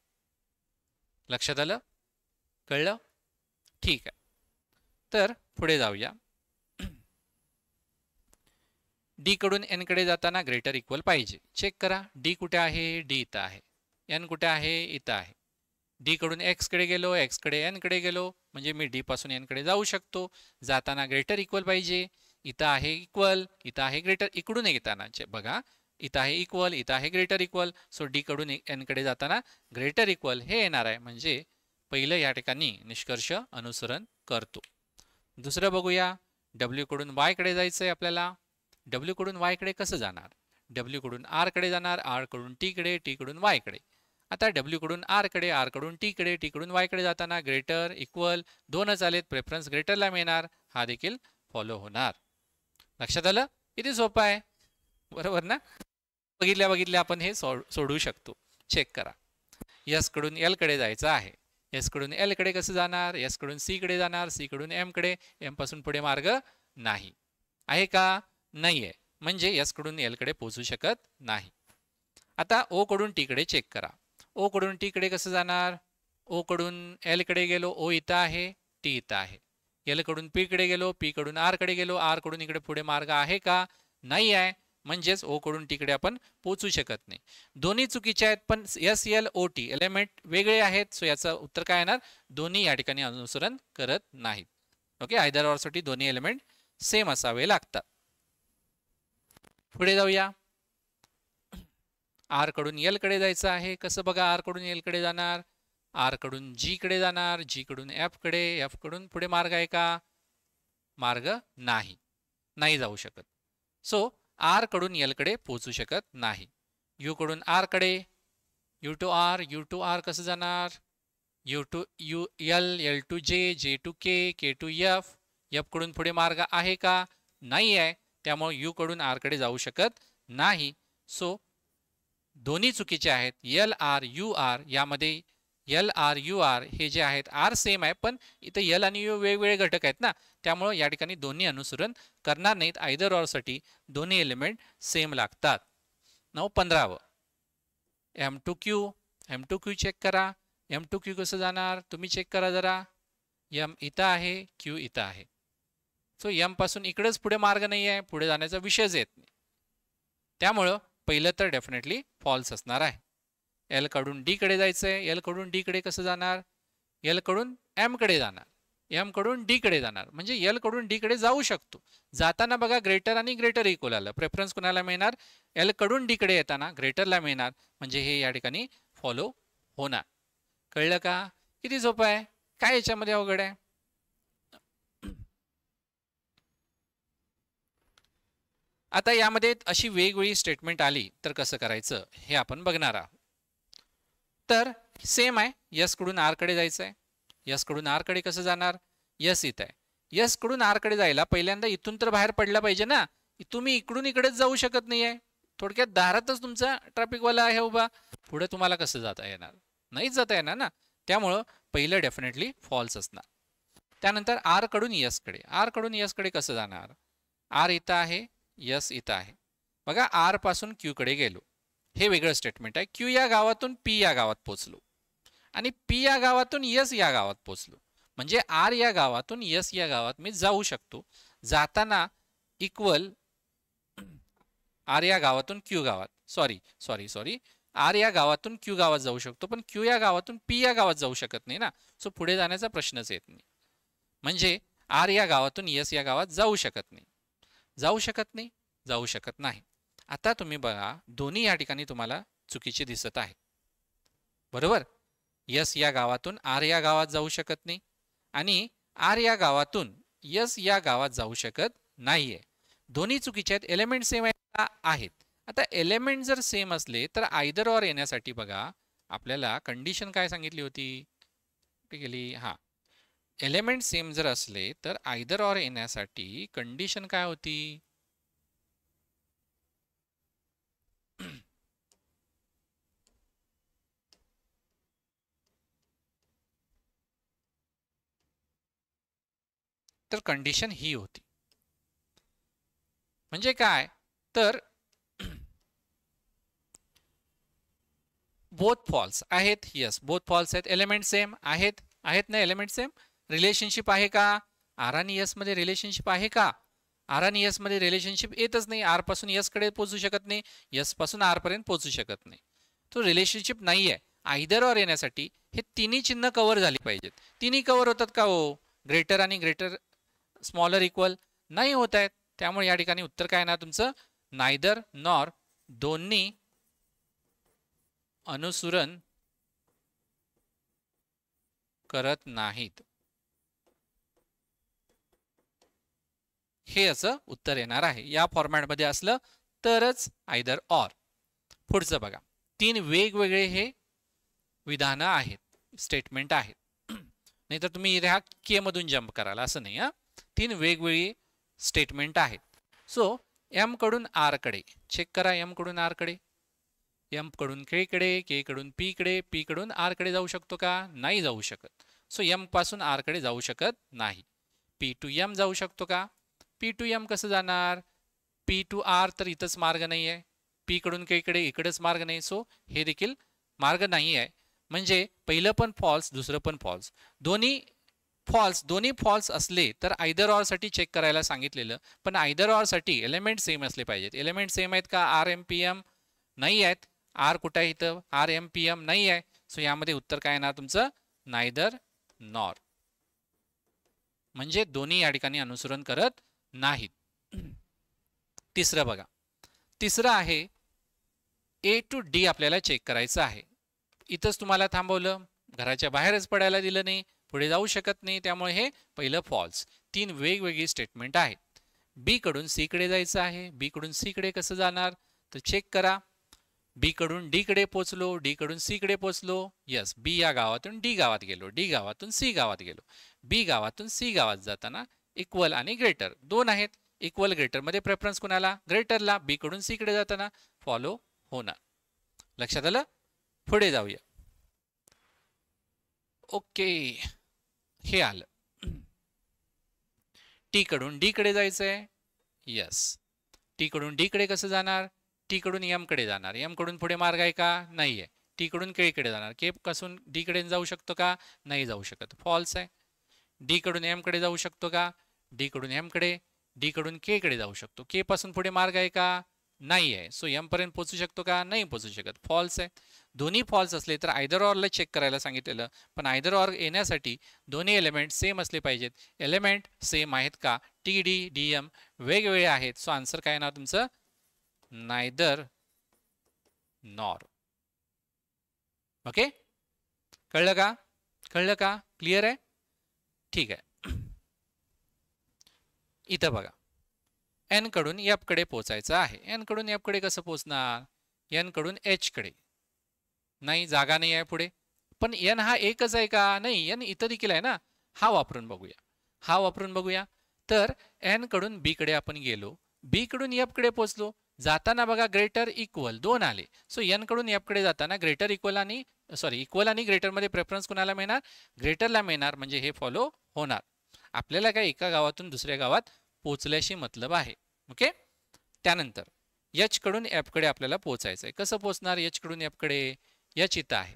लक्षात आलं, कळलं, ठीक आहे. तर पुढे जाऊया. डी कडून एन कडे जाताना ग्रेटर इक्वल पाहिजे. चेक करा, डी कुठे आहे, डी इथं आहे, एन कुठे आहे, इथं आहे. डी कडून एक्स कडे गेलो, एक्स कडे एन कडे गेलो, म्हणजे मी डी पासून एन कडे जाऊ शकतो. जाताना ग्रेटर इक्वल पाहिजे, इथं आहे इक्वल, इथं आहे ग्रेटर, इकडून येताना बघा इथं आहे इक्वल, इथं आहे ग्रेटर इक्वल, सो डी कडून एन कडे जाताना ग्रेटर इक्वल हे येणार आहे, म्हणजे पहिलं या ठिकाणी निष्कर्ष अनुसरण करतो. दुसरं बघूया. डब्ल्यू कडून वाय कडे जायचं आहे आपल्याला. डब्ल्यू कडून वाय कडे कसं जाणार, डब्ल्यू कडून आर कडे जाणार, आर कडून टी कडे, टी कडून वाय कडे. आता डब्ल्यू कडून आर कडे, आर कडून टी कडे, टी कडून वाय कडे जाताना ग्रेटर इक्वल दोनच आलेत, प्रेफरन्स ग्रेटरला मिळणार, हा देखील फॉलो होणार. लक्षात आलं, किती सोपं आहे, बरोबर ना. बघितल्या आपण हे सोडवू शकतो. चेक करा, एस कडून एल कडे जायचं आहे, एस कडून एल कडे कसं जाणार, एस कडून सी कडे जाणार, सी कडून एम कडे, एम पासून पुढे मार्ग नाही आहे का, नाही आहे, म्हणजे एस कडून एल कडे पोहोचू शकत नाही. आता ओ कडून टी कडे चेक करा, ओ कडून टी कडे कसं जाणार, ओ कडून एल कडे गेलो, ओ इथं आहे, टी इथं आहे. एल कडून पी कडे गेलो, पी कडून आर कडे गेलो, आर कडून इकडे पुढे मार्ग आहे का, नाही आहे, म्हणजेच ओ कडून टीकडे आपण पोहोचू शकत नाही. दोन्ही चुकीचे आहेत, पण S L O T element वेगळे आहेत. सो याचं उत्तर काय येणार? दोन्ही या ठिकाणी अनुसरण करत नाहीत. ओके, आयदर ऑर साठी दोन्ही एलिमेंट सेम असावे लागतात. पुढे जाऊया. आर कडून एल कडे जायचं आहे. कसं बघा, आर कडून एल कडे जाणार, आर कडून जी कडे जाणार, जी कडून एफ कडे, एफ कडून पुढे मार्ग आहे का? मार्ग नाही, नाही जाऊ शकत. सो आर कडून एल कडे पोहोचू शकत नाही. यू कडून आर कडे, U to R, U to R कसं जाणार? U to U L, L to J, J to K, K to F, F कडून पुढे मार्ग आहे का? नाही आहे. त्यामुळे यू कडून आर कडे जाऊ शकत नाही. सो दोन्ही चुकीचे आहेत. एल आर यू आर, यामध्ये एल आर यू आर हे जे आहेत आर सेम आहे, पण इथे एल आणि यू वेगवेगळे घटक आहेत ना, त्यामुळे या ठिकाणी दोन्ही अनुसरण करणार नाहीत. आयदर ऑर साठी दोन्ही एलिमेंट सेम लागतात. 15व m to q, m to q check करा. एम टू क्यू कसं जाणार? तुम्ही चेक करा जरा. एम इथं आहे, क्यू इथं आहे. सो एम पासून इकडेच पुढे मार्ग नाही आहे, पुढे जाण्याचा विषयच येत नाही. त्यामुळं पहिलं तर डेफिनेटली फॉल्स असणार आहे. एल कडून डी कडे जायचंय. एल कडून डी कडे कसं जाणार? एल कडून एम कडे जाणार, एम कडून डी कडे जाणार, म्हणजे एल कडून डी कडे जाऊ शकतो. जाताना बघा ग्रेटर आणि ग्रेटर इक्वल आलं. प्रेफरन्स कोणाला मिळणार? एल कडून डी कडे येताना ग्रेटरला मिळणार, म्हणजे हे या ठिकाणी फॉलो होणार. कळलं का? किती सोपं आहे, काय याच्यामध्ये अवघड आहे? आता यामध्ये अशी वेगवेगळी स्टेटमेंट आली तर कसं करायचं हे आपण बघणार आहोत. तर सेम आहे. यस कडून आर कडे जायचं आहे. यस कडून आर कडे कसं जाणार? यस इथं आहे. यस कडून आर कडे जायला पहिल्यांदा इथून तर बाहेर पडला पाहिजे ना. तुम्ही इकडून इकडेच जाऊ शकत नाहीये. थोडक्यात दारातच तुमचा ट्रॅफिकवाला आहे उभा, पुढे तुम्हाला कसं जाता येणार? नाहीच जाता येणार ना. त्यामुळं पहिलं डेफिनेटली फॉल्स असणार. त्यानंतर आर कडून यस कडे, आर कडून यस कडे कसं जाणार? आर इथं आहे, यस इथं आहे. बघा आर पासून क्यू कडे गेलो, हे वेगळं स्टेटमेंट आहे. क्यू या गावातून पी या गावात पोहोचलो आणि पी या गावातून यस या गावात पोहोचलो, म्हणजे आर या गावातून यस या गावात मी जाऊ शकतो. जाताना इक्वल आर या गावातून क्यू गावात, सॉरी आर या गावातून क्यू गावात जाऊ शकतो, पण क्यू या गावातून पी या गावात जाऊ शकत नाही ना. सो पुढे जाण्याचा प्रश्नच येत नाही. म्हणजे आर या गावातून यस या गावात जाऊ शकत नाही, जाऊ शकत नाही, जाऊ शकत नाही. आता तुम्ही बघा दोन्ही या ठिकाणी तुम्हाला चुकीचे दिसत आहे, बरोबर? यस या गावातून आर या गावात जाऊ शकत नाही आणि आर या गावातून यस या गावात जाऊ शकत नाहीये. दोन्ही चुकीचे आहेत. एलिमेंट सेम आहेत. आता एलिमेंट जर सेम असले तर आयदर ऑर येण्यासाठी बघा आपल्याला कंडिशन काय सांगितली होती? गेली हा, एलिमेंट सेम जर असले तर आयदर ऑर येण्यासाठी कंडिशन काय होती? तर कंडिशन ही होती. म्हणजे काय तर बोथ फॉल्स आहेत. यस बोथ फॉल्स आहेत. एलिमेंट सेम आहेत, आहेत ना एलिमेंट सेम. रिलेशनशिप आहे का? आर आणि यस मध्ये रिलेशनशिप आहे का? आर आणि यस मध्ये रिलेशनशिप येतच नाही. आर पासून यस कडे पोहोचू शकत नाही, यस पासून आर पर्यंत पोहोचू शकत नाही. तो रिलेशनशिप नाही आहे. आयदर ऑर येण्यासाठी हे तिन्ही चिन्ह कव्हर झाली पाहिजेत. तिन्ही कव्हर होतात का हो? ग्रेटर आणि ग्रेटर स्मॉलर इक्वल नाही होत आहेत. त्यामुळे या ठिकाणी उत्तर काय येणार तुमचं? नायदर नॉर, दोन्ही अनुसरण करत नाहीत, हे असं उत्तर येणार आहे. या फॉर्मॅटमध्ये असलं तरच आयदर ऑर. पुढचं बघा, तीन वेगवेगळे हे विधानं आहेत, स्टेटमेंट आहेत. नाहीतर तुम्ही ह्या के मधून जम्प कराल असं नाही. तीन वेगवेगळी स्टेटमेंट आहेत. सो एम कडून आर कडे चेक करा. एम कडून आर कडे, एम कडून के कडे, के कडून पी कडे, पी कडून आर कडे जाऊ शकतो का? नाही जाऊ शकत. सो एम पासून आर कडे जाऊ शकत नाही. पी टू एम जाऊ शकतो का? पी टू एम कसं जाणार? पी टू आर तर इथंच मार्ग नाही आहे. पी कडून के कडे इकडेच मार्ग नाही. सो हे देखील मार्ग नाही आहे. म्हणजे पहिलं पण फॉल्स, दुसरं पण फॉल्स. दोन्ही फॉल्स, दोन्ही फॉल्स असले तर आयदर ऑर साठी चेक करायला सांगितलेलं, पण आयदर ऑर साठी एलिमेंट सेम असले पाहिजेत. एलिमेंट सेम आहेत का? आर एम पी एम नाही आहेत. आर कुठे आहे इथं? आर एम पी एम नाही आहे. सो यामध्ये उत्तर काय येणार तुमचं? नायदर नॉर, म्हणजे दोन्ही या ठिकाणी अनुसरण करत नाहीत. तिसरं बघा, तिसरं आहे ए टू डी आपल्याला चेक करायचं आहे. इथंच तुम्हाला थांबवलं, घराच्या बाहेरच पडायला दिलं नाही, पुढे जाऊ शकत नाही, त्यामुळे हे पहिलं फॉल्स. 3 वेगवेगळी स्टेटमेंट आहेत. बी कडून सी कडे जायचं आहे. बी कडून सी कडे कसं जाणार? तर चेक करा. बी कडून डी कडे पोचलो, डी कडून सी कडे पोचलो. यस, बी या गावातून डी गावात गेलो, डी गावातून सी गावात गेलो. बी गावातून सी गावात जाताना इक्वल आणि ग्रेटर दोन आहेत. इक्वल ग्रेटर मध्ये प्रेफरन्स कोणाला? ग्रेटरला. बी कडून सी कडे जाताना फॉलो होणार. लक्षात आलं? पुढे जाऊया. ओके, हे आलं. टी कडून डी कडे जायचंय. यस, टी कडून डी कडे कसं जाणार? टी कडून एम कडे जाणार. एम कडून पुढे मार्ग आहे का? नाहीये. टी कडून के कडे जाणार. के पासून डी कडे जाऊ शकतो का? नाही जाऊ शकत, फॉल्स आहे. डी कडून एम कडे जाऊ शकतो का? डी कडून एम कडे. डी कडून के कडे जाऊ शकतो. के पासून पुढे मार्ग आहे का? नाही आहे. सो एम पर्यंत पोहोचू शकतो का? नाही पोहोचू शकत, फॉल्स आहे. दोन्ही फॉल्स असले तर आयदर ऑरला चेक करायला सांगितलेलं, पण आयदर ऑर येण्यासाठी दोन्ही एलिमेंट सेम असले पाहिजेत. एलिमेंट सेम आहेत का? टी डी डी एम वेगवेगळे आहेत. सो आन्सर काय येणार तुमचं? Neither nor. ओके, कळलं का? कळलं का? क्लिअर आहे? ठीक आहे. इथं बघा, एन कडून एफ कडे पोचायचं आहे. एन कडून एफ कडे कसं पोचणार? एन कडून एच कडे नाही, जागा नाही आहे पुढे. पण एन हा एकच आहे का? नाही, एन इथं देखील आहे ना. हा वापरून बघूया, हा वापरून बघूया. तर एन कडून बी कडे आपण गेलो, बी कडून एफ कडे पोचलो. जाताना बघा ग्रेटर इक्वल दोन आले. सो एन कडून एफ कडे जाताना ग्रेटर इक्वल आणि इक्वल आणि ग्रेटर मध्ये प्रेफरन्स कोणाला मिळणार? ग्रेटरला मिळणार, म्हणजे हे फॉलो होणार. आपल्याला काय एका गावातून दुसऱ्या गावात पोचल्याशी मतलब आहे. ओके, त्यानंतर एच कडून एफ कडे आपल्याला पोचायचं आहे. कसं पोचणार एच कडून एफ कडे? एच इथं आहे.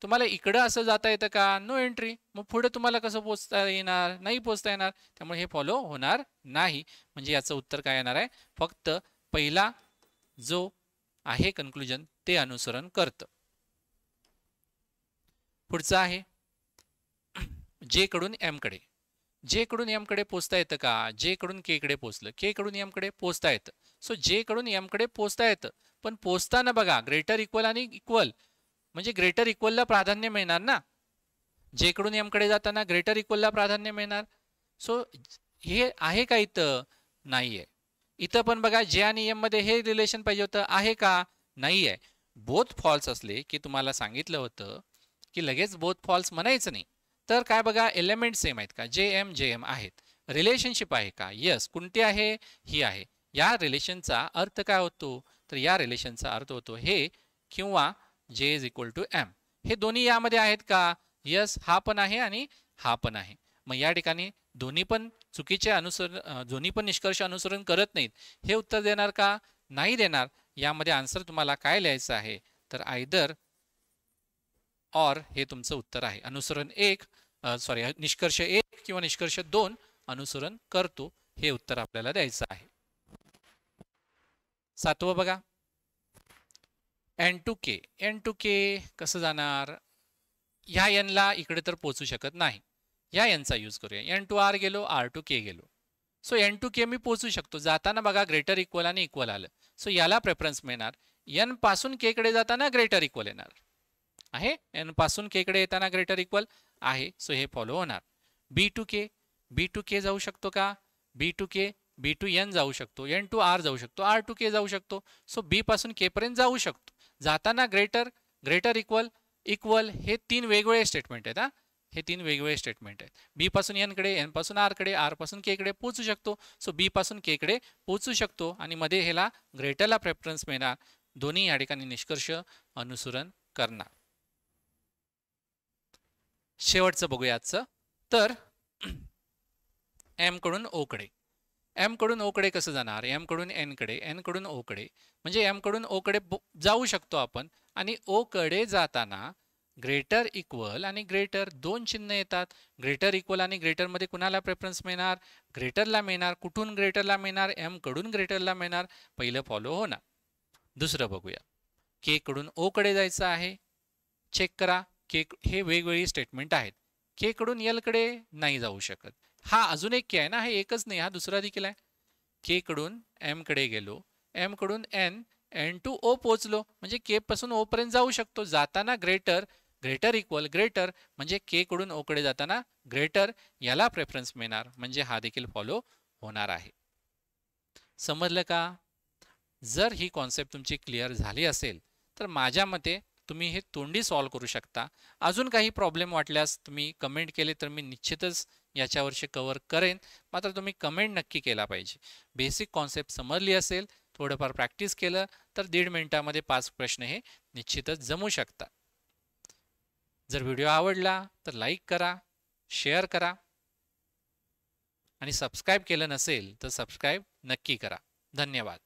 तुम्हाला इकडं असं जाता येतं का? No entry. मग पुढे तुम्हाला कसं पोचता येणार? नाही पोचता येणार, त्यामुळे हे फॉलो होणार नाही. म्हणजे याचं उत्तर काय येणार आहे? फक्त पहिला जो आहे कन्क्लुजन ते अनुसरण करतं. पुढचं आहे जे कडून एम कडे. जे कडून एम कडे पोचता येतं का? जे कडून के कडे पोचलं, के कडून एम कडे पोचता येतं. सो जे कडून एम कडे पोचता येतं, पण पोचताना बघा ग्रेटर इक्वल आणि इक्वल, म्हणजे ग्रेटर इक्वलला प्राधान्य मिळणार ना. जे कडून एम कडे जाताना ग्रेटर इक्वलला प्राधान्य मिळणार. सो हे आहे का इथं? नाहीये. इथं पण बघा जे आणि एम मध्ये हे रिलेशन पाहिजे होतं, आहे का? नाही आहे. बोथ फॉल्स असले की तुम्हाला सांगितलं होतं की लगेच बोथ फॉल्स म्हणायचं नाही. तर काय बघा, एलिमेंट सेम आहेत का? जे एम आहेत. रिलेशनशिप आहे का? यस. कोणती आहे? ही आहे. या रिलेशनचा अर्थ काय होतो? तर या रिलेशनचा अर्थ होतो हे किंवा जे इज इक्वल टू एम. हे दोन्ही यामध्ये आहेत का? यस, हा पण आहे आणि हा पण आहे. मग या ठिकाणी दोन्ही पण चुकीचे दोन्ही पण निष्कर्ष अनुसरण करत नाहीत. हे उत्तर देणार का? नाही देणार. यामध्ये आन्सर तुम्हाला काय लिहायचं आहे? तर आयदर ऑर हे तुमचं उत्तर आहे. अनुसरण निष्कर्ष 1 किंवा निष्कर्ष 2 अनुसरण करतो, हे उत्तर आपल्याला द्यायचं आहे. 7वं बघा, n to k. N to k कसं जाणार? ह्या एनला इकडे तर पोचू शकत नाही. या एनचा यूज करूया. एन टू आर गेलो, आर टू के गेलो. सो एन टू के मी पोचू शकतो. जाताना बघा ग्रेटर इक्वल आणि इक्वल आलं. सो याला प्रेफरन्स मिळणार. एन पासून के कडे जाताना ग्रेटर इक्वल येणार आहे. एन पासून के कडे येताना ग्रेटर इक्वल आहे. सो हे फॉलो होणार. बी टू के. बी टू के जाऊ शकतो का? B to k. B to n जाऊ शकतो. एन टू आर जाऊ शकतो. आर टू के जाऊ शकतो. सो बी पासून के पर्यंत जाऊ शकतो. जाताना ग्रेटर, ग्रेटर इक्वल, इक्वल हे 3 वेगवेगळे स्टेटमेंट आहेत. हे 3 वेगवेगळे स्टेटमेंट आहेत. बी पासून एन कडे, एन पासून आर कडे, आर पासून के कडे पोहोचू शकतो. सो बी पासून के कडे पोहोचू शकतो आणि मध्ये ह्याला ग्रेटरला प्रेफरन्स मिळणार. दोन्ही या ठिकाणी निष्कर्ष अनुसरण करणार. शेवटचं बघूया आजचं. तर एम कडून ओ कडे. एम कडून ओ कडे कसं जाणार? एम कडून एन कडे, एन कडून ओ कडे, म्हणजे एम कडून ओ कडे जाऊ शकतो आपण. आणि ओ कडे जाताना ग्रेटर इक्वल आणि ग्रेटर दोन चिन्ह येतात. ग्रेटर इक्वल आणि ग्रेटरमध्ये कुणाला प्रेफरन्स मिळणार? ग्रेटरला मिळणार. कुठून ग्रेटरला मिळणार? एम कडून ग्रेटरला मिळणार. पहिलं फॉलो होणार. दुसरं बघूया. के कडून ओ कडे जायचं आहे. चेक करा. के हे वेगवेगळी स्टेटमेंट आहेत. के कडून एल कडे नाही जाऊ शकत. हा अजून एक के आहे ना, हे एकच नाही, हा दुसरा देखील आहे. के कडून एम कडे गेलो, एम कडून एन, एन टू ओ पोहोचलो, म्हणजे के पासून ओ पर्यंत जाऊ शकतो. जाताना ग्रेटर, ग्रेटर इक्वल ग्रेटर, म्हणजे के कडून ओ कडे जाताना ग्रेटर याला प्रेफरन्स मिळणार, म्हणजे हा देखील फॉलो होणार आहे. समजलं का? जर ही कॉन्सेप्ट तुमची क्लिअर झाली असेल तर माझ्या मते तुम्ही हे तोंडी सॉल्व करू शकता. अजून काही प्रॉब्लेम वाटल्यास तुम्ही कमेंट केले तर मी निश्चितच याच्यावरचे कव्हर करेन. मात्र तुम्ही कमेंट नक्की केला पाहिजे. बेसिक कॉन्सेप्ट समजली असेल, थोडंफार प्रॅक्टिस केलं तर 1.5 मिनिटामध्ये 5 प्रश्न हे निश्चितच जमू शकतात. जर व्हिडिओ आवडला तर लाईक करा, शेअर करा आणि सबस्क्राईब केलं नसेल तर सबस्क्राईब नक्की करा. धन्यवाद.